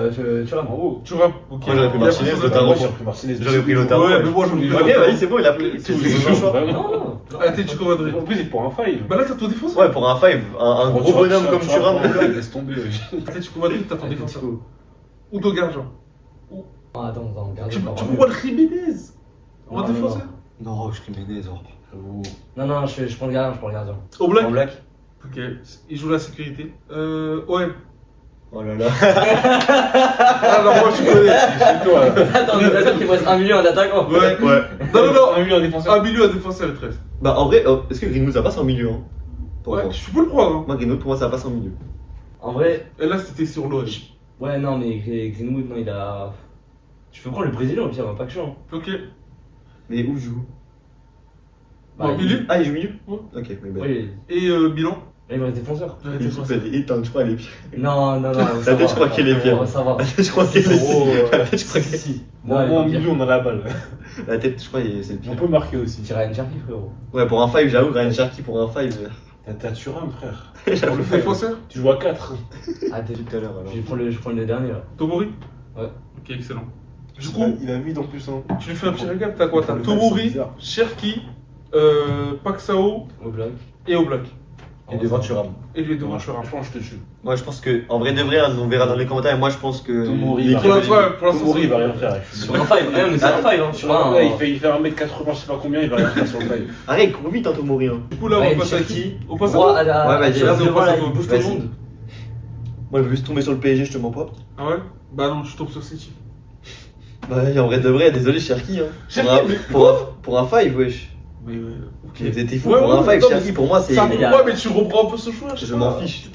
Thuram. Bravo. Tu rappes, ok. Moi, j'aurais pris Il a Martinez, pris Lautaro. Moi, j'ai pris Martinez. J'aurais pris Lautaro. Ouais, mais moi, j'en ai Ok, vas-y, c'est bon, il a pris. C'est son choix. Vraiment. Non, non. Atlético Madrid. En plus, il est pour un five. Bah là, t'as ton défenseur. Ouais, pour un 5, un gros bonhomme comme Thuram. Laisse tomber. Atlético Madrid, t'as ton défenseur. Ou ton gardien. Ah, attends, regarde. Tu peux voir le Jiménez en Non, défenseur. Non, je Jiménez. Non, je prends le gardien, Au black. En black. Ok, il joue la sécurité. Ouais. Oh là là. Ah non, moi je connais. C'est toi. Attends, c'est-à-dire qu'il me reste 1 million en attaquant. Ouais. Ouais. Non. Un million en défenseur. Un milieu à défenseur, il te reste. Bah, en vrai, est-ce que Greenwood ça passe en milieu hein Pour Ouais, moi. je peux le croire. Hein. Moi, Greenwood, pour moi, ça passe en milieu. En vrai, Et là, c'était sur l'OM. ouais, non, mais Greenwood, non, il a. Je peux prendre le Brésilien au pire, pas que je suis. Ok. Mais où joue Bah, milieu. Ah, il joue milieu Ouais. Ok, mais bah. Oui, Et Milan. il me reste défenseur. Ouais, Il défenseur. fait des hits, hein, je crois, elle est pire. Non. La tête, je crois qu'elle est pire. Ça va. Je crois qu'elle est Gros, La tête, je crois qu'elle Si. Moi, Non, au il est milieu, on a la balle. La tête, je crois que c'est le On pire. peut marquer aussi. Tu Ryan Cherky, frérot. Ouais, pour un 5, j'avoue, Ryan Cherky pour un 5. T'as Thuram, frère. Pour le défenseur. Tu joues à 4. Ah, t'es Tout à l'heure, alors. je prends le dernier là. Tomori. Ouais. Ok, excellent. Du coup, Il a 8 en plus. Hein. tu lui fais un petit récap. T'as quoi? T'as Le Tomori, c'est bizarre. Cherki, Paxao Au black. et Oblak. Et devant Thuram. Et les deux Moi, matchs. je pense que je te tue. Moi, je pense que, en vrai de vrai, on verra dans les commentaires, et moi, je pense que. Tomori, l'équipe- Pour l'instant, Tomori, il va rien faire. Sur un 5, mais c'est un 5, hein. Sur un. Ouais, il fait 1m80, je sais pas combien, il va rien faire sur le five. Arrête, cours vite, hein, Tomori. Hein. Du coup, là, on Ouais, va passer à Cherki. qui? On passe à Droit toi. à la. Ouais, vas-y, vas-y, on passe à là, toi. il bouge tout le Vas-y. monde. Moi, je veux juste tomber sur le PSG, je te mens pas. Ah ouais? Bah non, je tombe sur City. Bah, en vrai de vrai, désolé, Cherki. Hein. Cherki, Pour un- mais- pour un 5, wesh. Mais ouais, ok. Vous êtes fou, Ouais, pour ouais, un 5, non, Cherki, pour moi, c'est. Ça, il y a- ouais, mais tu reprends un peu ce choix. Je sais m'en pas. fiche.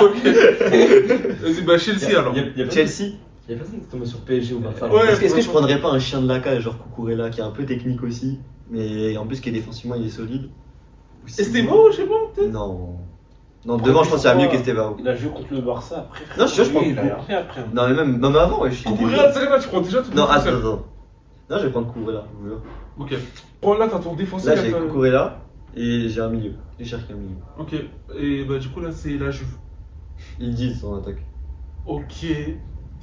Ok. Vas-y, bah Chelsea alors. Chelsea. Il y a personne qui est tombé sur PSG ou Barça. Ouais. Est-ce que je prendrais pas un chien de la cage, genre Cucurella, qui est un peu technique aussi, mais en plus qui est défensivement, il est solide. Ou si- Estevao, je sais pas, peut-être. Non. Non, devant, je pense qu'il y a mieux qu'Estevao. Il a joué contre le Barça après. Non, je prends Il a Cucurella. rien fait après. Non, mais même avant, wesh. il était Cucurella, c'est là, tu prends déjà tout le Non, attends, défenseur. attends. Non, je vais prendre Cucurella, je vous jure. Ok. Bon, là, t'as ton défenseur. Là, j'ai t'as- Cucurella et j'ai un milieu. J'ai cherché un milieu. Ok. Et bah, du coup, là, c'est la Juve. Ils disent son attaque. Ok.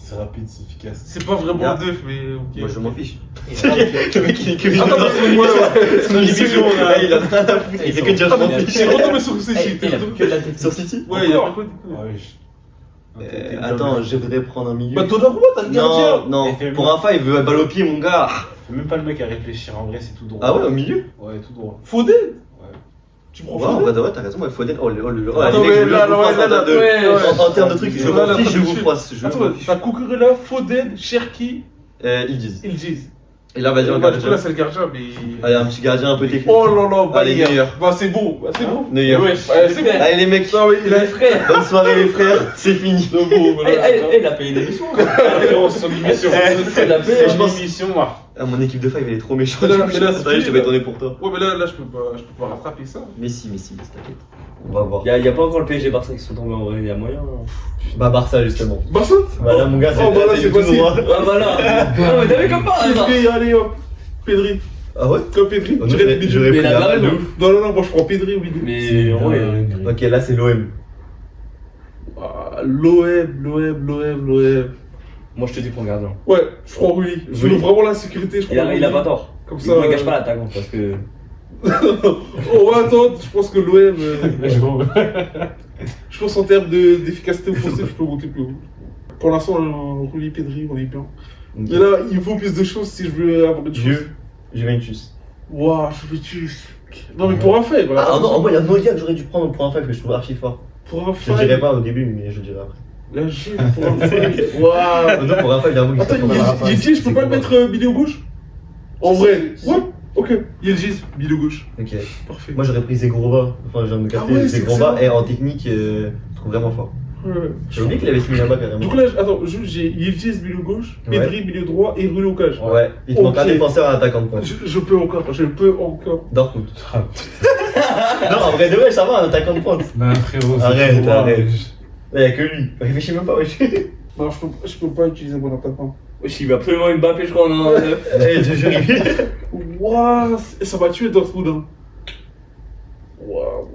C'est rapide, c'est efficace. C'est pas vraiment Yeah. neuf, mais ok. Moi, je m'en fiche. Et là, Le mec, il est que Attends, mais ouais, son division, là, il a rien à foutre. Il fait que dire je m'en J'ai fiche. retombé sur Eh, City. il a que de la technique. Sur City Ouais, il y a pas quoi. Ah oui. Attends, je voudrais prendre un milieu. Bah, Donnarumma, t'as le gardien. Non, Et fais-le. pour un 5, il veut balle au pied, mon gars. Même pas le mec à réfléchir, en vrai, c'est tout droit. Ah ouais, au milieu Ouais, tout droit. Foden. Ouais. Tu prends Ouais, en Foden. vrai, ouais, t'as raison, ouais, Foden. Oh, Attends, les mais mecs, je là, vous froisse là, en termes de- ouais. en termes de trucs, je Là, m'en là, fiche, je vous t'as- froisse. Je Attends, m'en fiche. t'as Cucurella, Foden, Cherki, Ils disent. ils disent. Et là, vas-y, on Bah, du coup, là, regarde. c'est le gardien, mais. Allez, un petit gardien un peu technique. Oh là là, bah, Allez, hier. Neuer. Bah, c'est bon, bah, c'est bon. Neuer. Ouais, Ouais, c'est bon. Allez, les mecs, Non, mais il a. frère. bonne soirée, les frères, c'est fini. Non, bon, voilà. Il a payé l'émission. Frérot, son émission. Il a payé. je pense- émission, moi. Ah, mon équipe de 5, elle est trop méchante. Mais là, c'est Attendez, je fini, vais là. tourner pour toi. Ouais, mais là, je peux pas rattraper ça. Mais si, t'inquiète. On va voir. Il y a pas encore le PSG Barça qui sont tombés en vrai, il y a moyen. Bah, Barça, justement. Barça. Bah, là, mon gars, Oh, bah, là, c'est tout facile. droit. Ah voilà. Ah mais t'avais comme pas ça. Pedri, allez hop. Pedri. Ah ouais Comme Pedri. Oh, Direct milieu. j'aurais Mais pris il a la pas balle de raison. ouf. Non, moi je prends Pedri au milieu. Mais en vrai. Ok, là, c'est l'OM. Ah, l'OM. Moi je te dis pour gardien. Ouais, je prends Rulli. Je veux vraiment la sécurité, je prends Il a Rulli. pas tort. Comme Il ça. ne gâche pas l'attaquant parce que. Oh, attends, je pense que l'OM. Je pense en termes d'efficacité offensive, je peux monter plus haut. Pour l'instant, Rulli, Pedri, on est bien. Mais là, il faut plus de choses si je veux avoir une chose. Juventus. Waouh, Juventus. Non, mais pour un fait, voilà. Ah non, moi, il y a Neuer que j'aurais dû prendre pour un 5 que je trouve archi fort. Pour un Je fait. dirais pas au début, mais je dirais après. La Juve, pour un fait. Waouh. Non, pour un 5, il y a un mot qui Attends, s'appelle Rafa. Yildiz, je peux pas le mettre milieu gauche? En vrai. Ouais, ok. Yildiz, milieu gauche. Ok. Parfait. Moi, j'aurais pris Zegrova. Enfin, je viens de me capter. Ah ouais, c'est Zegrova, excellent. et en technique, je trouve vraiment fort. Ouais. J'ai oublié qu'il avait signé là-bas carrément. Du coup, là, attends, j'ai Yildiz, milieu gauche, Ouais. Pedri, milieu droit et Rulli au cage. Ouais, il te manque un Ok. défenseur à attaquant de pointe. Je peux encore. Dortmund. Non, en vrai de vrai, ça va, un attaquant de pointe. Non, frérot, c'est Arrête, trop arrête. rare. Là, y a que lui. Réfléchis même pas, wesh. Non, je peux pas utiliser mon attaquant. Wesh, il veut absolument Mbappé, je crois. Non. Eh, je jure, Waouh, ça m'a tué Dortmund. Hein. Waouh.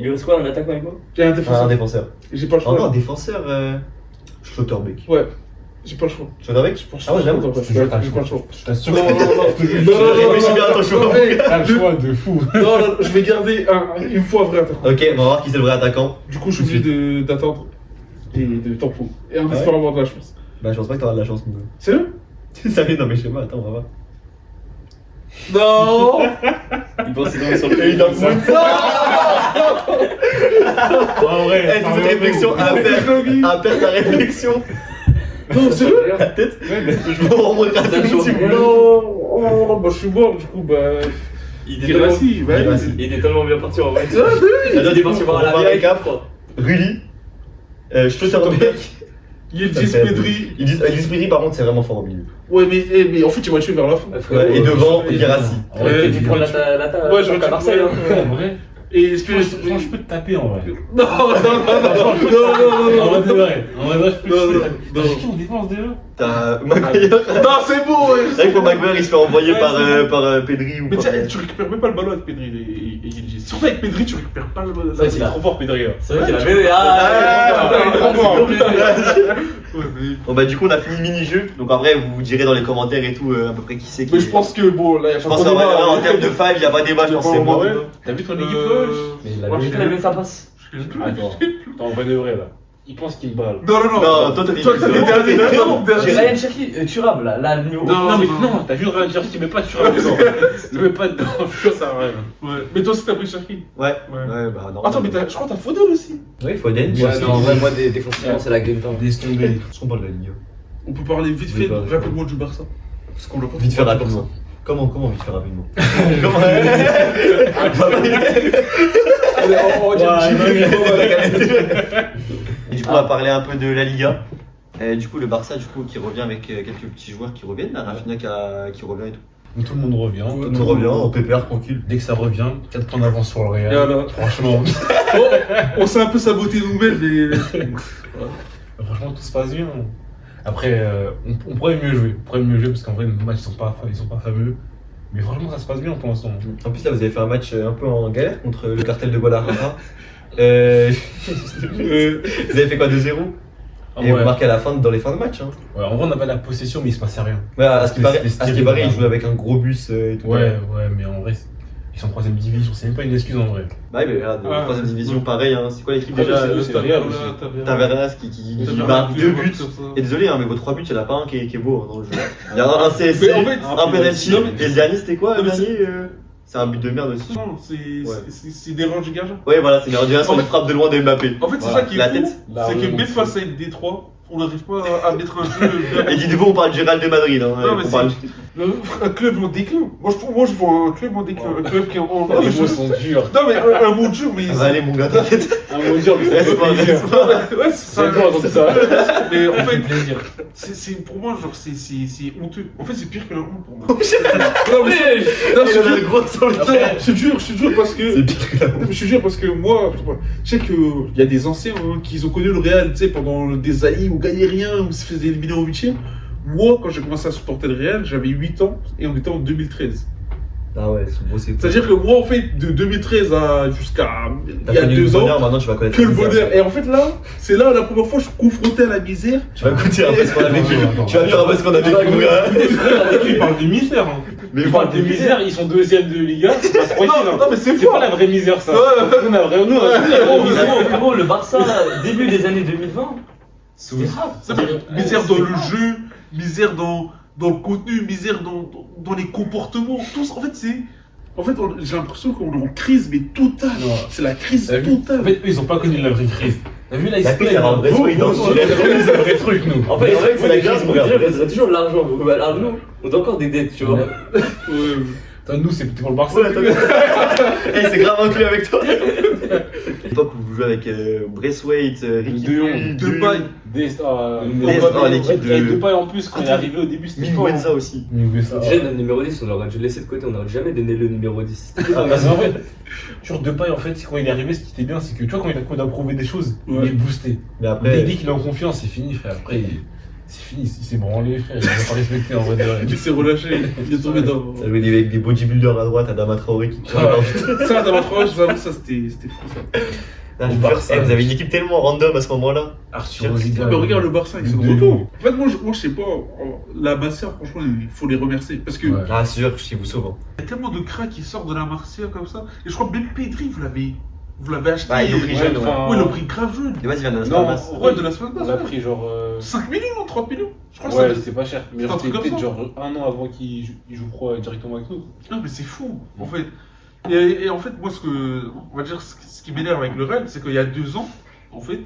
Il lui reste quoi, un attaquant et quoi? J'ai un Un défenseur. défenseur. J'ai pas le Encore un choix. défenseur, Schlotterbeck. Ouais, j'ai pas le choix. Schlotterbeck Ah ouais, j'avoue. J'ai pas le choix. Je t'assure Non, que non, non. Réfléchis bien à ton choix. t'as le choix de fou. Non, je vais garder une fois vrai attaquant. Ok, on va voir qui c'est le vrai attaquant. Du coup, je suis obligé d'attendre et de tempo. Et un espoir avoir de la chance. Bah, je pense pas que t'auras de la chance, Mougo. Sérieux? Sérieux, non, mais je sais pas, attends, on va voir. Non. Il pense qu'il est sur le Et il a foutu. En vrai, Eh, toute cette réflexion à perdre ta réflexion. Non, sérieux? La tête, je me rends compte à tout si vous voulez. Non. Oh, bah je suis mort, du coup, bah. Il était tellement- Girassi, bah. Girassi. il était tellement bien parti en vrai. Attends, Il est parti voir on va la vieille. récap. Rulli, Schlotterbeck, Yildiz Pedri. Ils disent Pedri, par contre, c'est vraiment fort au milieu. Ouais, mais en fait, il m'a tué vers la fin. Ouais, et devant, Girassi. En vrai, Ouais, tu Tu prends la Ouais, j'aurais à Marseille. tué. Hein. En vrai, Et est-ce que. je peux te taper en vrai. Non, non, non. En vrai, de vrai. En vrai, je peux Non, te non, taper. non. Qui on défense déjà? T'as Maguire. Non, c'est beau, ouais. C'est vrai que pour Maguire, il se fait envoyer Ouais, par c'est Pedri ou Mais par. tiens, tu récupères même pas le ballon avec Pedri et Yildiz. Surtout avec Pedri, tu récupères pas le ballon. Ça, c'est Trop fort, Pedri. C'est vrai qu'il a Ah, il est trop fort. Ouais, mais. Bon, bah, du coup, on a fini le mini-jeu. Donc, en vrai, vous vous direz dans les commentaires et tout, à peu près qui c'est qui. Mais je pense que bon, là, il y a Je pas pense trop en vrai, débat, en hein. termes de five, il n'y a pas débat, je pense que c'est moi. Ouais. T'as vu ton équipe Euh, Mais Il a fait sa passe. Attends, t'es en vrai de vrai là. Il pense qu'il me balle. Non, non, non. Non, toi, t'as dit. Toi, t'as dit dernier. J'ai Ryan Cherki, Thuram là, le niveau. Non, mais non. non, t'as vu le Ryan Cherki, il met pas de Thuram dedans. Il met pas dedans, ça sert à rien. Ouais. Mais toi aussi, t'as pris Cherki. Ouais, Ouais. ouais, bah, non. Attends, mais je crois que t'as Faudel aussi. Oui, Foden. Ouais, non, en vrai, moi, défensivement, c'est la game time. Laisse tomber. Est-ce qu'on parle de la Ligue On peut parler vite Oui, fait, bah, rapidement du Barça. Parce qu'on l'a pas Vite fait parlé rapidement. Comment vite fait rapidement Comment Et du coup, on va parler un peu de la Liga. Et du coup, le Barça, du coup, qui revient avec quelques petits joueurs qui reviennent. Là, Rafinha qui revient et tout. Donc tout le monde revient. Tout le monde revient, en pépère, tranquille. Dès que ça revient, 4 points d'avance sur le Et Real. alors, Franchement, on s'est un peu saboté nous-mêmes, mais. franchement, tout se passe bien. Après, on pourrait mieux jouer. On pourrait mieux jouer parce qu'en vrai, nos matchs ils sont pas fameux. Mais franchement, ça se passe bien pour l'instant. En plus, là, vous avez fait un match un peu en galère contre le cartel de Guadalajara. Vous avez fait quoi, 2-0 Ah Et vous ouais. marquez à la fin, dans les fins de match. Hein. Ouais, en vrai, on avait la possession, mais il se passait rien. Ouais, à ce qui paraît, C'était il jouait avec un gros bus et tout. Ouais, mais en vrai, ils sont en 3ème division, c'est même pas une excuse en vrai. Bah, mais regarde, Ah. 3ème division, pareil. Hein. C'est quoi l'équipe Ah, déjà c'est Real aussi. Tavernas qui marque 2 buts. Et désolé, hein, mais vos 3 buts, il n'y en a pas un qui est beau hein, dans le jeu. Il y en a un CSC, Mais en fait, un penalty, non, mais- et le dernier, c'était quoi Non, le mais dernier C'est un but de merde aussi. Non, Ouais. c'est des ranges gage. Ouais, voilà, c'est l'ordinaire sur En une fait- frappe de loin de Mbappé. En fait, c'est Voilà, ça qui est la fou, tête. c'est que même face à une Détroit, on n'arrive pas à mettre un jeu. Et dites-vous, on parle du Real de Madrid. Hein, Non, mais on parle... un club en déclin. Moi, je vois un club en déclin. Un club qui est en. Les mots sont durs. Non, mais un mot dur, mais. Ah, bah, allez, mon gars, t'inquiète. Un mot dur, mais Laisse pas, laisse pas. Ouais, c'est ça. C'est bon, donc ça. Mais en Ça fait fait, plaisir. c'est pour moi, genre, c'est honteux. En fait, c'est pire que la honte pour moi. Non, mais. Non, Il en a le gros sur le Non, je suis dur parce que. C'est pire que la honte. Je suis sûr parce que moi, je sais qu'il y a des anciens qui ont connu le Real, tu sais, pendant des années où gagnaient rien, où se faisaient éliminer en 8ème. Moi, quand j'ai commencé à supporter le Real, j'avais 8 ans et on était en 2013. Ah ouais, c'est beau, c'est. C'est-à-dire que moi, en fait, de 2013 jusqu'à il y a 2 ans, Maintenant, tu vas connaître que le la misère. bonheur. Et en fait, là, c'est là la première fois que je suis confronté à la misère. Tu vas goûter un peu ce qu'on a vécu. Attends, Tu vas dire un peu ce qu'on a vécu, mon gars. Ils parlent de misère. Hein. Mais Ils parlent de misère, ils sont 2ème de Liga, c'est pas tranquille. Non, non, mais c'est C'est fort. pas la vraie misère ça. Ouais. Nous, la vraie, nous, Frérot, le Barça, début des années 2020, c'était grave. C'est vrai, misère dans le jeu, misère dans le contenu, misère dans les comportements. Tout ça, en fait, c'est. En fait, j'ai l'impression qu'on est en crise, mais totale. Non. C'est la crise T'as vu En totale. fait, eux, ils ont pas connu la vraie crise. T'as vu là, ils La se crise, plaignent. c'est un vrai truc, Vous, dans vous, ce vous, c'est un vrai truc, nous. En fait, c'est la crise, mon gars. vous avez toujours l'argent, vous. Alors nous, on a encore des dettes, tu vois. Ouais. Attends, nous, c'est pour le Barça. Ouais, attends. Eh, c'est grave inclus avec toi. L'époque où vous jouez avec Braithwaite, Ricky De Jong, Depay. l'équipe de- Et Depay en plus, quand il est arrivé au début, c'était fort. Minguenza aussi. Déjà, notre numéro 10, on aurait dû le laisser de côté, on n'aurait jamais donné le numéro 10. Ah, mais en fait, sur Depay, en fait, quand il est arrivé, ce qui était bien, c'est que tu vois, quand il a prouvé des choses, il Ouais. est boosté. Mais Dès après, qu'il est en confiance, c'est fini, frère. Après, C'est fini, il s'est branlé, frère. Il a pas respecté en vrai de vrai. Il s'est relâché, il est tombé dans. Ça jouait avec des bodybuilders à droite, Adama Traoré qui. Ça, dans la trois, je vous avoue, ça c'était fou ça. Ah, je vous jure, vous avez une équipe tellement random à ce moment-là. Arthur Ouais, Zidane. mais regarde le Barça, ils sont de De- retour. En fait, moi, je sais pas, la Masia, franchement, il faut les remercier. Parce que Ouais. Ah, c'est sûr que je vous sauve. y a tellement de cracks qui sortent de la Masia comme ça. Et je crois que même Pedri, vous l'avez acheté. Bah, ils l'ont pris jeune, ouais. Oui, ils l'ont pris grave jeune. Et vas-y, il vient de la Non, Palmas. Ouais, de la semaine on a passée. pris genre. 5 millions, non 30 millions. Je crois que Ouais, ça. c'était pas cher. Mais C'est un genre, truc c'était comme peut-être ça. genre un an avant qu'il joue pro directement avec nous. Non, mais c'est fou, en fait. Et en fait, moi, on va dire, ce qui m'énerve avec le Real, c'est qu'il y a 2 ans, en fait,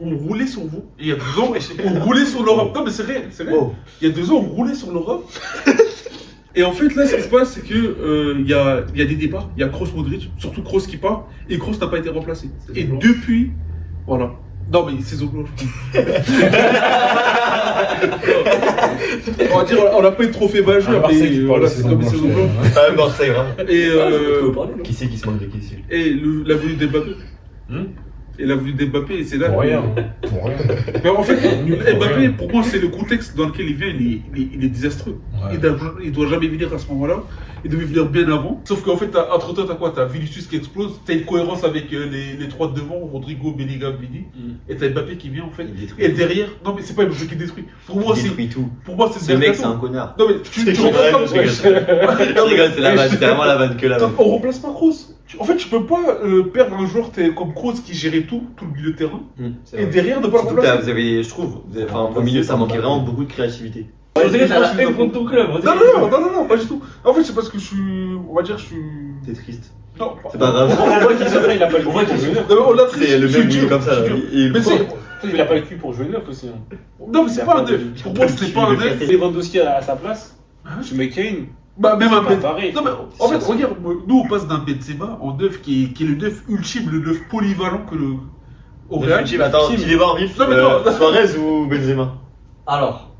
on roulait sur vous. Et il y a 2 ans, on roulait sur l'Europe. Non, mais c'est réel, c'est réel. Oh. Il y a 2 ans, on roulait sur l'Europe. Et en fait, là, ce qui se passe, c'est que il y a des départs. Il y a Kroos Modric, surtout Kroos qui part, et Kroos n'a pas été remplacé. Et depuis, voilà. Non, mais saison blanche. On va dire, on n'a pas eu de trophée majeur, Marseille mais qui parle voilà, de c'est saison comme une blanche, saison blanche. Ah, Marseille, vraiment. Et, Qui c'est qui se manque de qui c'est et la venue d'Mbappé. Hmm Et la venue d'Mbappé, et c'est là. Pour que- rien. Pour rien. Mais en fait, Pour Mbappé, rien. pour moi, c'est le contexte dans lequel il vient, il est désastreux. Ouais. Il doit jamais venir à ce moment-là. Il devait venir bien avant. Sauf qu'en fait, entre-temps, t'as quoi? T'as Vinicius qui explose, t'as une cohérence avec les 3 de devant, Rodrigo, Bellingham, Vini, et t'as Mbappé qui vient en fait. Il détruit. Et derrière, non mais c'est pas Mbappé qui détruit. Pour moi, Il c'est détruit tout. c'est Ce mec, Mercato. c'est un connard. Non mais tu Je remplaces rigole, pas je rigole. Je rigole, c'est la vanne, c'est vraiment la vanne que la vanne. On remplace pas Kroos. En fait, tu peux pas perdre un joueur comme Kroos qui gérait tout le milieu de terrain, et derrière ne pas le Surtout, remplacer. vous avez, je trouve, enfin, au milieu, ça manquait vraiment beaucoup de créativité. Rodrigo, t'as la haine contre ton club. Non, pas du tout. En fait, c'est parce que je suis. On va dire, je suis. T'es triste. Non, C'est pas grave. On voit qu'il se il a pas le cul pour jouer neuf. Non, mais on l'a C'est le même milieu comme ça. là. Et Mais le c'est. Il a pas le cul pour jouer neuf aussi. Hein. Non, mais c'est pas un neuf. Pour moi, c'était pas un neuf. Lewandowski à sa place, Ah, tu mets Kane. Bah, même un pas Benzema. pareil. Non, mais en fait, regarde, nous, on passe d'un Benzema en neuf qui est le neuf ultime, le neuf polyvalent que le. Au Real. Attends, petit débat en vif. Non, mais non. Suarez ou Benzema? Alors,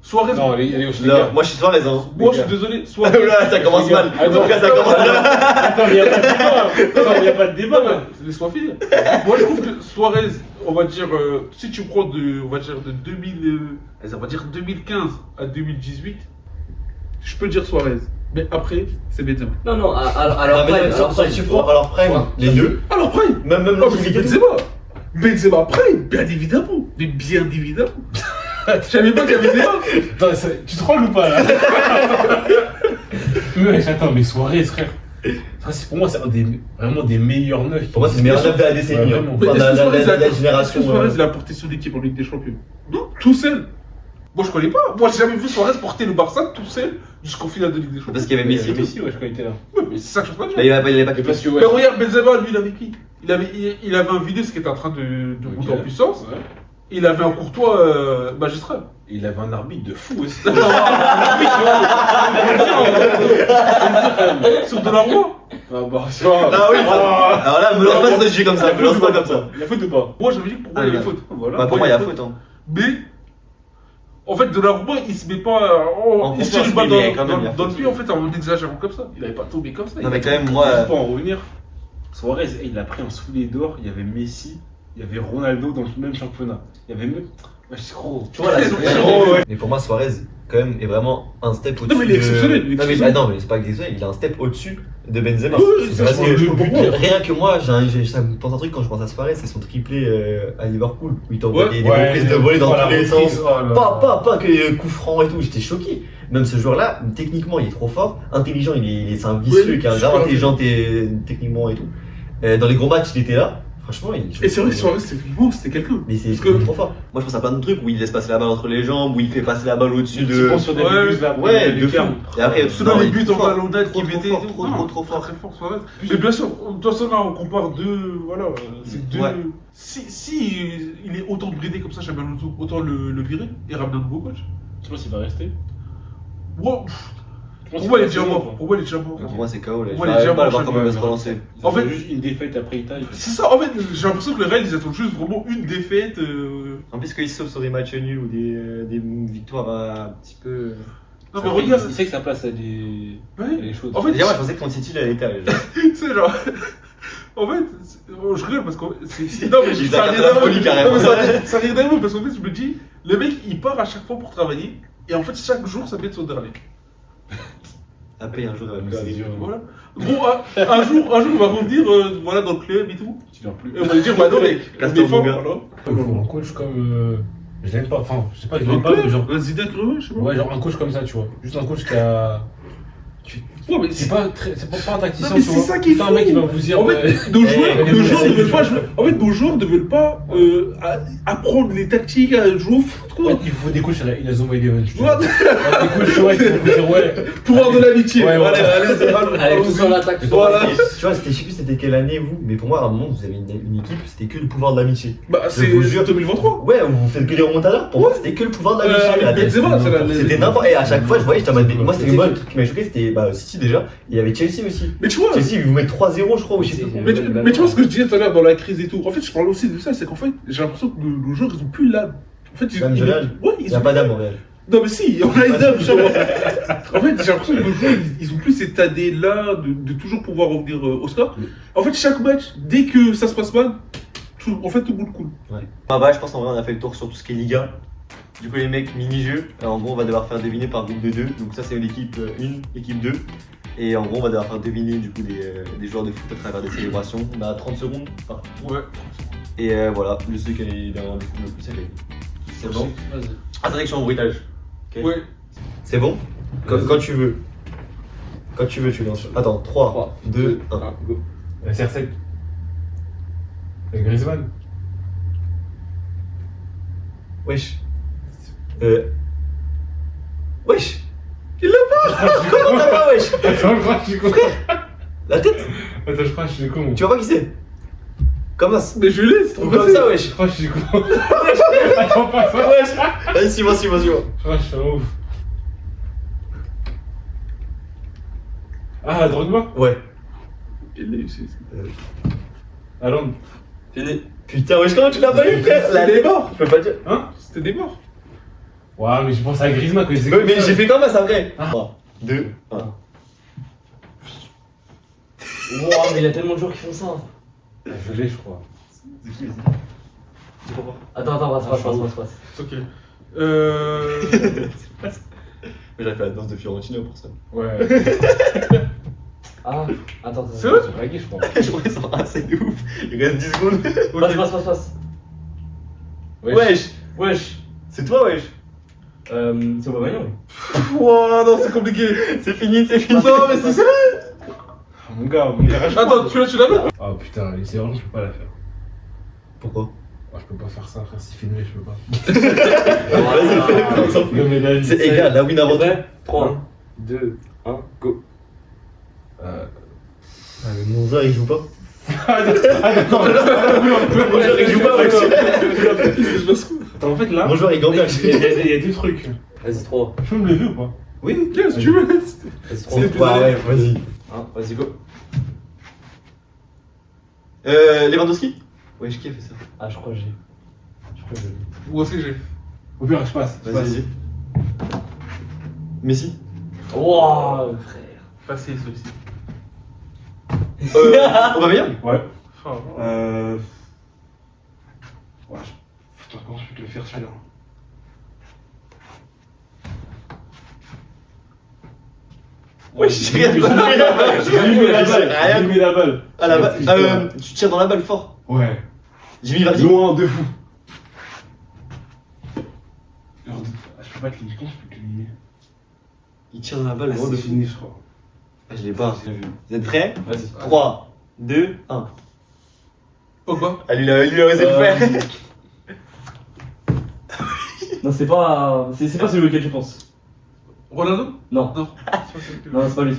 Suarez. Non, elle est au Là, moi je suis Suarez, hein. Moi, je suis désolé. Suarez. Là, ça commence mal. En tout cas, ça commence mal. Attends, il n'y a pas de débat. Il n'y a pas de débat. Non, mais laisse-moi finir. Moi, je trouve que Suarez, on va dire, si tu prends on va dire de 2015 à 2018, je peux dire Suarez. Mais après, c'est Benzema. non, alors Ah, mais Prime, non, alors si Prime. tu prends, alors Prime, les deux. Alors, Prime. Même Non, mais c'est longévité. Benzema. Benzema Prime, bien évidemment. Mais bien évidemment. Je savais pas qu'il y avait des débat. Attends, tu te trolles ou pas là? Mais attends, mais Suarez, frère. Ça, pour moi, c'est vraiment des meilleurs neufs. Pour moi, c'est le meilleur neuf de la décennie. Ouais, hein. vraiment. Mais Enfin, est-ce que Suarez la est-ce génération. que Suarez il a porté son équipe en Ligue des Champions? Non, tout seul. Moi, je connais pas. Moi, j'ai jamais vu Suarez porter le Barça tout seul jusqu'au final de Ligue des Champions. Parce qu'il y avait Messi. Messi, ouais, je crois qu'il était là. Ouais, mais c'est ça que je peux pas dire. Là, il avait pas Et parce que, ouais. Mais regarde, Benzema, lui, il avait qui? Il avait un Vinicius qui était en train de monter en puissance. Ouais. Il avait un Courtois magistral. Il avait un arbitre de fou aussi. Sur Donnarumma. Ah bah, c'est pas. Ah oui, alors là, me lance pas sur ce sujet comme ça. Me lance pas comme ça. Il y a faute ou pas? Moi, j'avais dit que pour moi, il y avait faute. Voilà. Bah, pour moi, il y a faute. Hein. Mais, en fait, Donnarumma, il se met pas. Il se tire une balle confiance, mais quand même, il y a dans le faute. pied, en fait, en exagérant comme ça. Il avait pas tombé comme ça. Non, mais quand même, moi. Juste pour en revenir, Suarez, il a pris un soulier d'or, il y avait Messi, il y avait Ronaldo dans le même championnat. Il y avait même. Ouais, c'est gros. Tu vois, là, ouais. mais pour moi, Suarez, quand même, est vraiment un step au-dessus. Non, mais il est exceptionnel, il est Non, mais, exceptionnel. non, mais c'est pas exceptionnel, il a un step au-dessus de Benzema. Oui, C'est parce c'est que le but. rien que moi, ça me pense un truc quand je pense à Suarez, c'est son triplé à Liverpool, où il t'envoie Ouais, des reprises de volée dans tous les sens. Oh Pas que coup franc et tout, j'étais choqué. Même ce joueur-là, techniquement, il est trop fort. Intelligent, c'est un vicieux Oui, qui est super grave intelligent techniquement et tout. Dans les gros matchs, il était là. Franchement, il. Et c'est vrai que Suarez, c'était quelqu'un. Mais c'est Parce que- trop fort. Moi, je pense à plein de trucs où il laisse passer la balle entre les jambes, où il fait passer la balle au-dessus Tu de. penses sur des Ouais, buts là, Ouais, les de fou. fermes. Et après, Selon non, les il est buts trop en fort. ballonnade Trop, qui trop mettaient. fort, trop fort. Très fort, Suarez. Mais bien sûr, de toute façon, là, on compare deux. Voilà, c'est deux. Ouais. Si il est autant bridé comme ça, Xabi Alonso, autant le virer et ramener un nouveau coach. Tu penses qu'il va rester? Wow. Tu penses Pour moi, il est qu'il déjà va mort. rester Pour moi, il est déjà mort. Pour moi, c'est KO là. Ouais, Je les vais gens pas le voir mangent, comment il va se ouais. relancer. En En fait- fait, juste une défaite après Italie. C'est ça, en fait, j'ai l'impression que le Real, ils attendent juste vraiment une défaite. En plus, qu'ils sauvent sur des matchs nuls ou des victoires un petit peu. Non, mais regarde, Il sait que sa place, elle est ouais. chaude. En fait, Déjà, moi, je pensais que contre City, il allait étaler. c'est genre. En fait, je rigole parce que c'est. Non, mais Il ça a rien la folie, d'un carrément. Ça rien d'un parce qu'en fait, je me dis, Le mec, il part à chaque fois pour travailler. Et en fait, chaque jour, ça peut être son dernier. À payer un jour, elle va me dire. Voilà. Gros, un jour, il va revenir voilà, dans le club et tout. Tu viens plus. Et on va lui dire, bah non, mec, Casse-toi, défends, mon gars. voilà. Un coach comme. Je l'aime pas, enfin, je sais pas, je l'aime pas, mais genre. Zidane, je sais pas. Ouais, genre un coach comme ça, tu vois. Juste un coach qui a. Ouais, mais C'est pas un tacticien, Non, mais tu c'est vois. ça qu'il C'est un faut. mec qui va vous dire. En fait, nos joueurs eh, ne veulent pas jouer. En fait, nos joueurs ne veulent pas apprendre les tactiques, à jouer au foot, Ouais, quoi. il faut des coachs à la Inazuma Eleven. tu Voilà. vois. Des coachs, ouais, qui vont vous dire, ouais. Pouvoir de l'amitié. Ouais, ouais. Allez, tous en attaque. Voilà. Tu vois, c'était, je sais plus c'était quelle année vous, mais pour moi, à un moment, vous avez une équipe, c'était que le pouvoir de l'amitié. Bah, c'est vous jure. 2023. Ouais, vous faites que des remontadas. Pour moi, c'était que le pouvoir de l'amitié. avec La tête, Benzema, c'est la- c'était n'importe. Et à chaque fois, je voyais, j'étais en mode. Moi, c'était le truc qui m'a choqué, c'était City déjà. Il y avait Chelsea aussi. Mais tu vois, Chelsea, ils vous mettent 3-0, je crois, ou je sais plus. mais tu vois ce que je disais tout à l'heure dans la crise et tout. En fait, je parle aussi de ça, c'est qu'en fait, j'ai l'impression que nos joueurs, ils ont plus l'âme. En fait, L'âme du Real. Ouais, Il n'y a pas d'âme en réel. Non, mais si, on a une âme, sûrement. En fait, j'ai l'impression que nos joueurs, ils ont plus cet AD-là de toujours pouvoir revenir au score. En fait, chaque match, dès que ça se passe mal, tout le monde coule. Ah bah, je pense en vrai, on a fait le tour sur tout ce qui est Liga. Du coup, les mecs, mini-jeu. En gros, on va devoir faire deviner par groupe de 2. Donc, ça, c'est l'équipe 1, équipe 2. Et en gros, on va devoir faire deviner du coup des joueurs de foot à travers des célébrations. On a 30 secondes. Enfin, Ouais. et voilà, je sais qu'elle est dans le coup le plus serré. C'est bon. Vas-y. Attention au bruitage. Ok. Ouais. C'est bon quand tu veux. Quand tu veux, tu lances. Attends, 3, 2, 1. Go. CR7. Griezmann. Wesh. Wesh. Il l'a pas. Comment t'as pas, wesh? Attends, je crois que je suis con. La tête. Attends, je crois que je suis con. Tu vois pas qui c'est? Comment ça? Mais je l'ai, c'est trop Comme facile. ça, wesh. Je crois que je suis con. Attends, pas ça. Wesh. Vas-y, suis-moi. Je crois que je suis un ouf. Ah, Drogba. Ouais. Allons. Fini. Putain, wesh, comment tu l'as pas eu, frère? La C'était des morts. Je peux pas dire. Hein? C'était des morts. Ouais, mais je pense à Griezmann que c'est Oui, mais j'ai fait comme ça, après. Ah. 3, 2, 1. Wow, mais il y a tellement de joueurs qui font ça. Je l'ai, je crois. C'est qui, vas-y? C'est pour moi. Attends, passe. Ok. Mais j'avais fait la danse de Fiorentino pour ça. Ouais. Ah, attends. C'est vrai? C'est Ragui, je crois. Je ressens assez de ouf. Il reste 10 secondes. Passe. Wesh. C'est toi, wesh. C'est Aubameyang, oui. Ouah, non, c'est compliqué. C'est fini. Non, mais c'est ça. Mon gars, Attends, tu l'avais? Oh putain, les erreurs, je peux pas la faire. Pourquoi? Oh, je peux pas faire ça, frère, si filmé, je peux pas. Vas-y, fais-le. Le médaille. C'est égal, la win avant tout. Prêt 3, 2, 1, go. Ah, mais mon joueur il joue pas. Ah, d'accord. Mon joueur il joue pas, wesh. En fait, là, Mon joueur il gamberge. il y a deux trucs. Vas-y, 3. Je peux me lever ou pas? Oui, Tiens, si tu veux. Vas-y, 3. Ouais, vas-y. Vas-y, go. Lewandowski? Wesh, qui a fait ça? Ah, je crois que j'ai. Moi aussi, j'ai. Au pire, je passe. Vas-y. Messi? Wow, frère. Facile, celui-ci. Aubameyang? Ouais. Oh, Ouais, putain, comment je peux te le faire celui-là? Wesh, j'ai rien compris. J'ai mis la balle. Ah, la balle. Tu tires dans la balle fort. Ouais. Jimmy Vardy? Loin de fou. Alors, je peux pas te l'éliminer. Comment je peux te l'éliminer? Il tire dans la balle, loin de C'est fou. fini, je crois. Ah, je l'ai pas. Vous êtes prêts? Vas-y. 3, 2, 1. Pogba. Ah, lui, il a osé le faire. Non, c'est pas celui auquel je pense. Ronaldo? Non. Non. Non, c'est pas lui.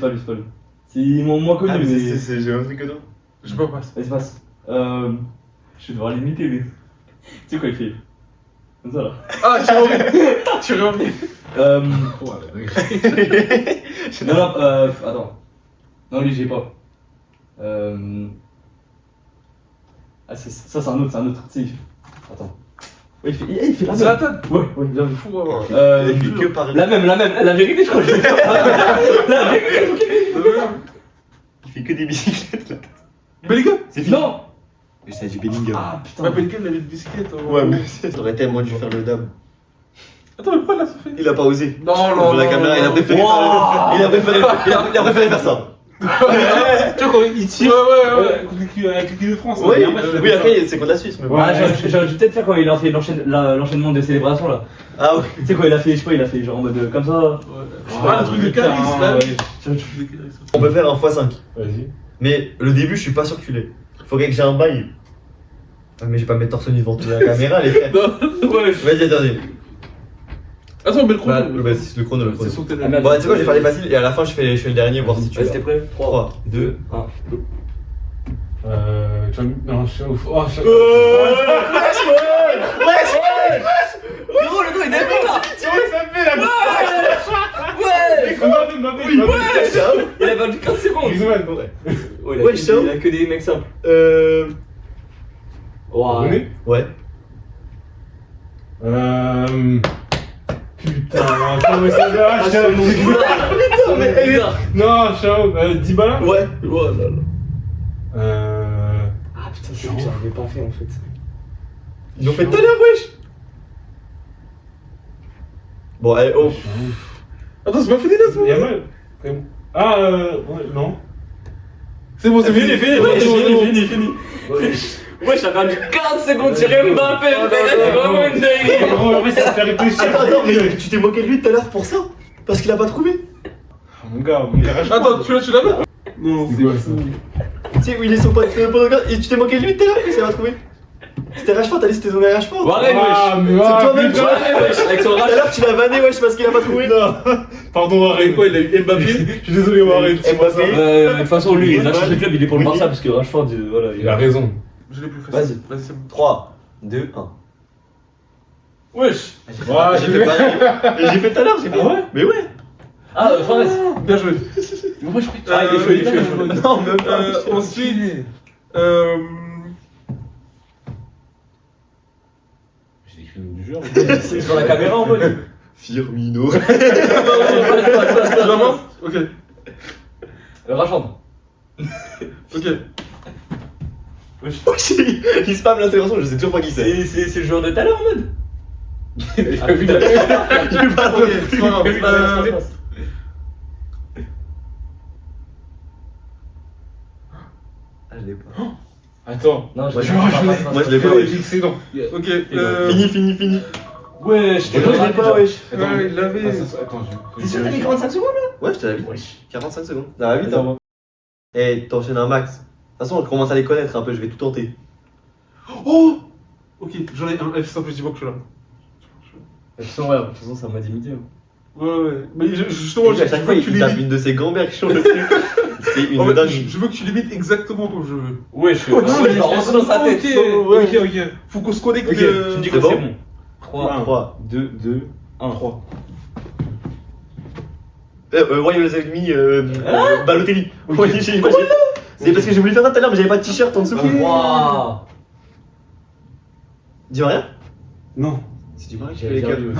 C'est moins connu, Ah, mais mais. j'ai un truc que toi. Je peux pas passer. Vas-y, passe. Je vais devoir l'imiter, mais. Tu sais quoi il fait? Comme ça là. Ah, tu es revenu. Non, attends. Non, lui, j'ai pas. Ah, ça, c'est un autre. Tu sais, il fait. Attends. Ouais, il fait la même. Zlatan. Ouais, bien vu. Fou, ouais. Il fait que par La même. La vérité, je crois que je vais faire. La vérité. Il fait que des bicyclettes là. Bellingham. C'est fini. Non. Mais ça dit Bellingham. Ah, putain. Ouais, Bellingham, il avait une bicyclette. Ouais, mais ça aurait tellement dû faire le dab. Attends, mais pourquoi il a fait? Il a pas osé. Non, Devant la caméra, il a préféré faire ça. Tu vois, quand il tire Ouais. avec l'équipe de France. Oui, il y a un match, il a oui, fait après c'est contre la Suisse. Mais bon. Ah, j'aurais dû peut-être faire quand il a fait l'enchaînement de célébration là. Ah oui. Tu sais, quand il a fait, je sais pas, il a fait genre en mode comme ça. Ah, le truc de charisme, là. ouais. J'ai un truc de charisme. On peut faire un x5. Vas-y. Mais le début, je suis pas sûr que tu l'aies. Faudrait que j'ai un bail. Ah, mais je vais pas me mettre torse nu devant toute la caméra, les frères. Ouais. Vas-y, attendez. Attends, mais le chrono. Bah, c'est le chrono, le C'est chrono. son télé. Ah, merde. Bon, tu sais quoi, je vais faire les faciles et à la fin, je fais le dernier, voir si tu Vas-y, l'as. t'es prêt? 3, 2, 1. Non, je suis ouf. Oh, je suis Gros, le dos il est là! ça me fait la Ouais! Il a perdu 15 secondes! Griezmann. Ouais, Ouais, Chao. il a que des mecs simples. Wow. Ouais. Putain, comment ça va? Ah, c'est mon bizarre. Non, Chao. Dybala? Ouais. Oh là là. Ah putain, c'est que j'arrivais pas à faire en fait. Ils l'ont fait tout à l'heure, wesh. Bon, allez, oh. Attends, c'est pas fini là, c'est bon. Yamal. Ah, ouais, non. C'est bon, c'est fini. Fini. Ouais, j'ai perdu 15 secondes sur Mbappé, frère, c'est vraiment une dinguerie! En vrai, ça me fait réfléchir. Attends, mais tu t'es moqué de lui tout à l'heure pour ça? Parce qu'il a pas trouvé? Mon gars, il arrache. Attends, tu l'avais? Non, C'est quoi ça? Tu sais où il est son pote et tu t'es moqué de lui tout à l'heure parce qu'il a pas trouvé? C'était Rashford, t'as dit c'était zoné Rashford? Ouais, Ah, mais C'est toi-même, tu vois? avec son Tout à rage. l'heure, tu l'as vanné, wesh, parce qu'il a pas trouvé? Non. Pardon, arrête. Quoi, il a eu Mbappé? Je suis désolé, arrête. Mbappé. De toute façon, lui, il a changé de club, il est pour le Barça parce que Rashford, voilà. Il a raison. Je l'ai plus facile. Vas-y. Vas-y, c'est bon. 3, 2, 1. Wesh! J'ai fait pareil. J'ai fait tout à l'heure, j'ai fait. Ah ouais? Mais ouais. Ah, Suarez! Bien joué. Moi, je crois que Ah, il est chaud, il est chaud. Non, même pas. Ensuite, J'ai écrit le nom du joueur. C'est sur la caméra en mode. Firmino. J'avance? Ok. Rashford. Ok. Il spam l'intervention, je sais toujours pas qui c'est. C'est le joueur de tout à l'heure en mode. J'ai pas Ok, c'est pas grave. Ah, je l'ai pas. Attends. Non, Moi, je je l'ai Moi, je l'ai pas, wesh. Excellent. Ok. Fini. Ouais, je Moi, je l'ai pas, wesh. Ouais, il l'avait. Attends, T'es sûr que t'as mis 45 secondes là? Ouais, je te l'avais dit. 45 secondes. Ça va vite, hein. Eh, t'enchaînes un max. De toute façon, on commence à les connaître un peu, je vais tout tenter. Oh! Ok, j'en ai un F simple, je dis pas que je suis là. De toute façon, ça m'a limité. Ouais. Mais justement, à chaque fois, veux que tu il tape limites. une de ses gamberges sur le truc. C'est En une fait, dingue. je veux que tu limites exactement comme je veux. Ouais, je suis. Oh, je vais rentrer dans sa tête. Ok. Faut qu'on se connecte. Ok, tu me dis C'est que c'est bon. bon. 3, 3, 2, 1, 3. Royal Enemy, Balotelli. Oui, j'ai imaginé. C'est parce que j'ai voulu faire ça tout à l'heure, mais j'avais pas de t-shirt en dessous. Waouh! Dis rien? Non. C'est du Marais qui fait les câbles.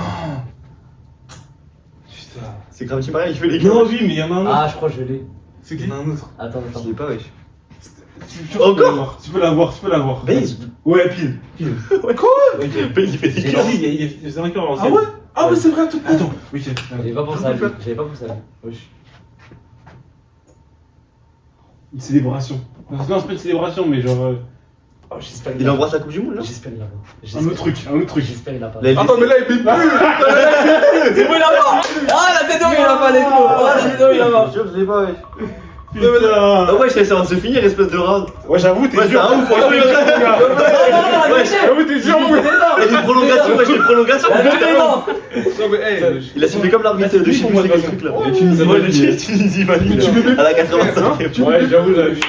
Putain. C'est Gravity Marais qui fait les câbles. Non, oui, mais il y en a un autre. Ah, je crois que je l'ai. C'est Il qui? y en a un autre. Attends. Je l'ai pas, wesh. Encore? Tu peux l'avoir. Base. Ouais, pile. Il fait des câbles. Il y a un cœur Ah ouais? Ah ouais, c'est vrai, tout. Attends, oui, J'avais pas pensé à lui. Wesh. une célébration. Non, c'est pas une célébration, mais genre. Oh, j'espère Il embrasse la Coupe du Monde là? J'espère il a pas. Un autre truc. J'espère il a pas. La Attends, mais là, il met plus. C'est bon, il a pas! Ah, la tête d'eau, il a pas, let's go! Ah, la tête d'eau, il a pas! Je jure que je l'ai pas, wesh. Putain. Ah ouais, je laisse avant de se finir, espèce de round. Ouais, j'avoue, t'es Ouais, c'est dur. un ouf, Ouais, ouais. j'avoue, t'es dur, ouais. Il y a des prolongations, wesh, des prolongations. Non, mais hey. Il a sifflé comme l'arbitre de Chine, c'est quel truc là? Tunisie valide à la 85e. Ouais, j'avoue, j'avais vu.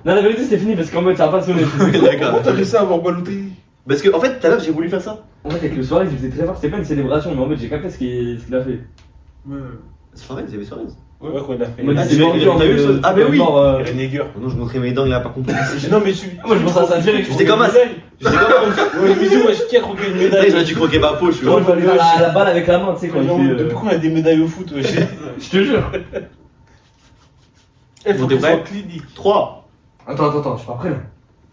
Non, la vérité, c'était fini parce qu'en mode, ça a pas sonné. Comment t'as réussi à avoir Balotelli? Parce que, en fait, tout à l'heure, j'ai voulu faire ça. En fait, avec le soirée, il faisait très fort. C'était pas une célébration, mais en mode, j'ai capté ce qu'il a fait. Suarez, il y avait Suarez. Ouais, quoi, il a fait. Moi, Ah, c'est tu mordu l'as- en t'as vu mode, ce- Ah, mais oui. mort, Renéguer. Non, je montrais mes dents, il a pas compris. Non, mais tu. Moi, je pense à ça direct. J'étais comme un. J'étais comme un. Ouais, bisous, wesh, qui a croqué une Tu sais, médaille? j'aurais dû croquer ma peau, je suis Moi, vraiment. je vais aller faire la balle avec la main, tu sais, quand il fait. Depuis quand on a des médailles au foot, wesh? Je te jure. Eh, faut T'es qu'on prêt? soit clinique. 3. Attends, je suis pas prêt là.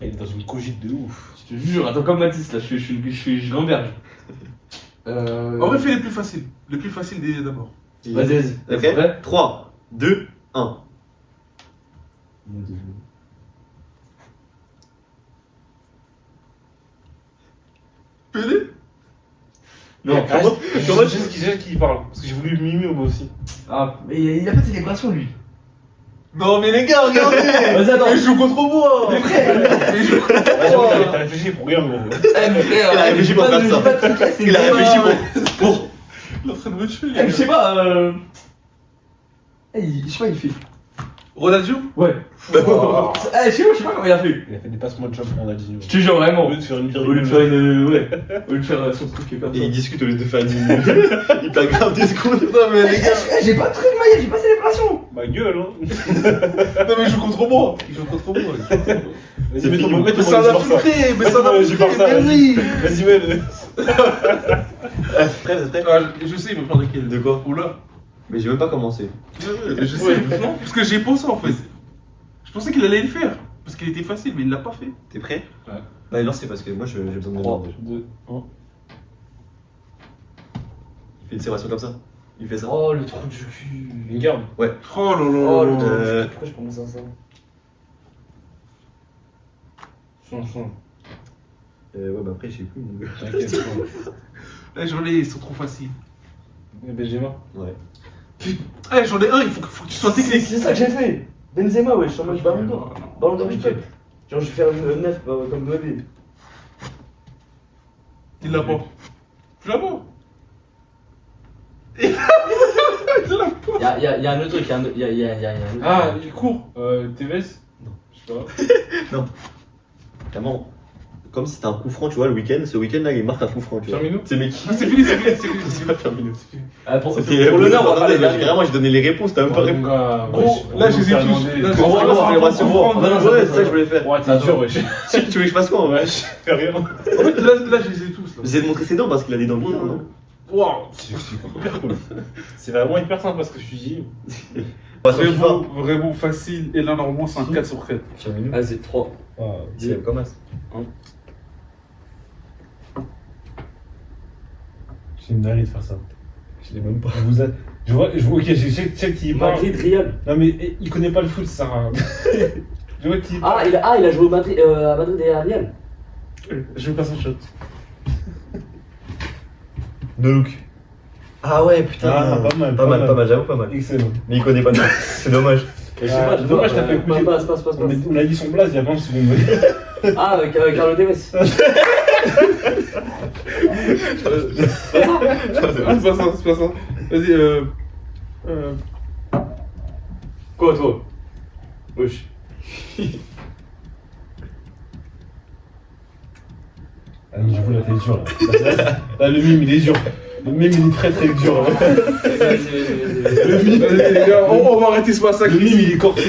Il est dans une cogite de ouf. Je te jure, attends, comme Mathis là, je gamberge. En vrai, fais les plus faciles. Les plus faciles d'abord. Vas-y. Ok Prêt 3, 2, 1. Pelé? Non, Ah, comment je sais qui parle. Parce que j'ai voulu mimer moi aussi. Ah, mais il a pas de célébration lui. Non, mais les gars, regardez! Vas-y, attends. Il joue contre moi! Mais frère, Il joue contre moi! T'as réfléchi pour rien, gros. Eh, mais frère, Il a réfléchi pour faire ça. Il a réfléchi pour. Il est en train de me tuer. Je sais pas, je sais pas, il fait. Ronaldinho? Ouais. Je sais pas comment il a fait. Il a fait des passements de jump pour Ronaldinho. Je te jure, vraiment. Au lieu de faire une Au lieu de faire une. Ouais. Au lieu de faire son truc comme Et ça. il discute au lieu de faire une. Il perd grave des secondes. Non, mais les gars. J'ai pas de truc, Maya, j'ai pas célébration. Ma gueule, hein. Non, mais il joue contre moi! Il joue contre moi! Vas-y, fini. mets-toi Mais ça l'a filtré! Mais ça l'a J'ai pas filtré! ça, Mais oui! Vas-y, mets. Prêt, vous êtes prêts Ah, je sais, il me parle de quel? De quoi Oula! Mais j'ai même pas commencé. Je sais, non? Parce que j'ai pensé en fait. Je pensais qu'il allait le faire. Parce qu'il était facile, mais il l'a pas fait. T'es prêt Ouais. Bah, lance, c'est parce que moi j'ai besoin de 3, mémoire déjà. 2, 1. Il fait une célébration comme ça. Il fait ça. Oh, le trou du cul. Une garde. Oh là Oh, là le là. trou du Euh, cul. Pourquoi je pense à ça? Change. Ouais, bah après, j'ai plus. Donc... T'inquiète, change. Eh, j'en ai, ils sont trop faciles. Benzema. Ouais. Eh, j'en ai un, il faut que tu sois technique. C'est ça que j'ai fait. Benzema, ouais, je suis en mode ballon d'or. Ballon d'or, je Ok. Genre, je vais faire une 9 comme Mbappé. Il l'a pas. Tu l'as pas. Il y a un autre truc, il y a un autre Ah, il court. TVS. Non. Je sais pas. Clairement, comme si c'était un coup franc, tu vois, le week-end. Ce week-end là, il marque un coup franc, tu vois. Firmino. C'est mec. C'est fini, c'est fini, c'est fini. C'est pas Firmino. Ah, pour C'était pour l'honneur, on va parler dernier. Carrément, j'ai donné les réponses, t'as même pas répondu. Gros, là, je les ai tous. Là, je On va les ai voir la tous. célébration. comprendre. Non, non, ça Ouais, peut, c'est ça que je voulais faire. Ouais, t'es dur, wesh. Si, tu veux que je fasse quoi en vrai Ouais, je fais rien. En fait, là, je les ai tous. Là. J'essaie de montrer ses dents parce qu'il a des dents bizarres, non Waouh. C'est hyper cool. C'est vraiment hyper simple parce que je suis dit. Pas sur Vrai FIFA. beau, vrai beau, facile. Et là, normalement, c'est un 4 sur 4. Firmino. Vas-y, 3. C'est comme ça. C'est une dinguerie de faire ça. Je l'ai même pas. Je vois, ok, je sais qu'il parle. Madrid, Real. Non, mais il connaît pas le foot, ça. Je vois qu'il Ah, il a joué au Madrid, à Madrid et à Real. Je veux pas son shot. No look. Ah ouais, putain. Ah, pas mal, Pas mal, j'avoue, pas mal. Excellent. Mais il connaît pas le nom. C'est dommage. Je sais pas, dommage, t'as fait écouter. Passe. On a dit son blaze il y a 20 secondes. Ah, avec Carlo Tevez. Ah, c'est pas ça. Vas-y, Quoi, toi? Wesh. Ah non, j'avoue, là, t'es dur. Là, le mime, il est dur. Le mime, il est très très dur. Vas-y. vas-y, les gars, on va arrêter ce massacre. Le mime, il est corsé.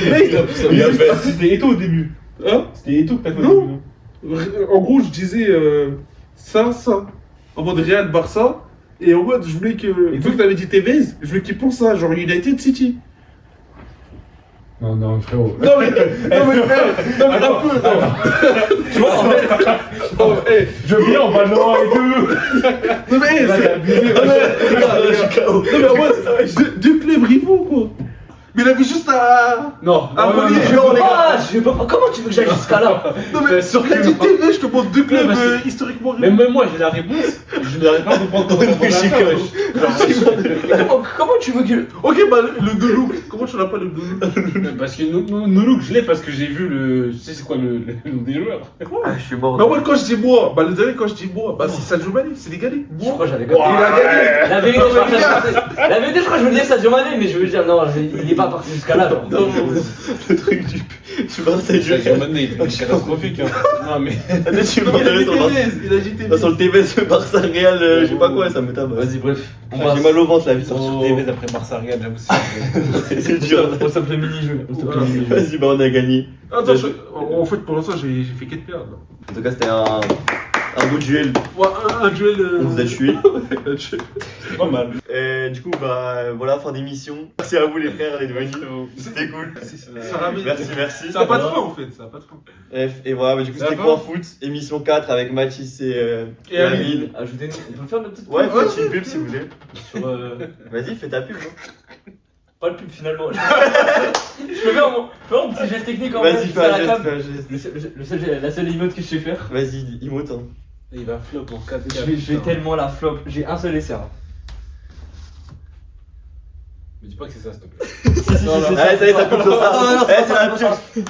Il a fait. C'était Eto au début. Hein? C'était Eto que t'as fait Non. au début. En gros, je disais ça. En mode Real, Barça. Et en mode, je voulais que. Vu que t'avais dit Tevez, je voulais qu'il pense à genre United City. Non, frérot. Non, mais un peu, non. Tu vois, en fait, Oh, hey, Je viens en ballon et tout. non, mais hey, non, mais en mode, deux clubs rivaux, quoi. Mais il avait juste à. Non, À relier, non. genre, les gars. ah, je veux pas. Comment tu veux que j'aille jusqu'à là? Non, mais sûr il a que dit non. TV, je te montre deux clubs parce que- historiquement rivaux. Même moi, j'ai la réponse. Je n'arrive pas à comprendre comment on J'y Comment tu veux que. Ok, bah le no look. Comment tu l'as pas le no look? Parce que No Look, je l'ai parce que j'ai vu le. Tu sais, c'est quoi le nom des joueurs? Je suis mort. Mais en mode, quand je dis moi, bah le dernier, quand je dis moi, bah c'est Sadio Mané, c'est les Sénégalais. Je crois que j'avais Il a gagné. La vérité, je crois que je veux dire Sadio Mané, mais je veux dire, non, il est pas parti jusqu'à là. Genre. Le truc du Barça et du Sadio Mané, il est catastrophique. Hein. Non, mais. Tu Il a me dit sur le Barça. TV, il a dit TV. Sur le TV, ce Barça Real, je sais pas quoi, ça me tape. Vas-y, bref. On J'ai passe. mal au ventre la vie sur Sur TV après Barça Real, j'avoue, C'est dur. On s'appelle mini-jeu. Vas-y, bah on a gagné. Attends, en fait, pour l'instant, j'ai fait 4 périodes. En tout cas, c'était Un beau duel, Ouais, un duel. on vous a tué. Un duel. C'est pas mal. Du coup, bah voilà, fin d'émission. Merci à vous les frères d'être venus. C'était cool. Ça ramène. Merci. Ça a pas de fin en fait, ça a pas de fin. Bref, et voilà, bah, du coup, c'était Ça Point va Foot, émission 4 avec Mathis Et Amine. Ajoutez, on peut le faire notre petite Ouais, pub faites une pub si vous voulez. sur. Vas-y, fais ta pub. Hein. Pas de pub finalement. Je peux faire mon petit geste technique en Vas-y, fait, fais un à la geste, cam. fais un geste. La seule emote que je sais faire. Vas-y, emote. Hein. Il va flop en 4 Je vais tellement la flop. J'ai un seul essai. Hein. Mais dis pas que c'est ça, s'il te plaît. Si, Allez, ça y est, ça coupe sur ça. Attends, non, Eh, c'est la pub.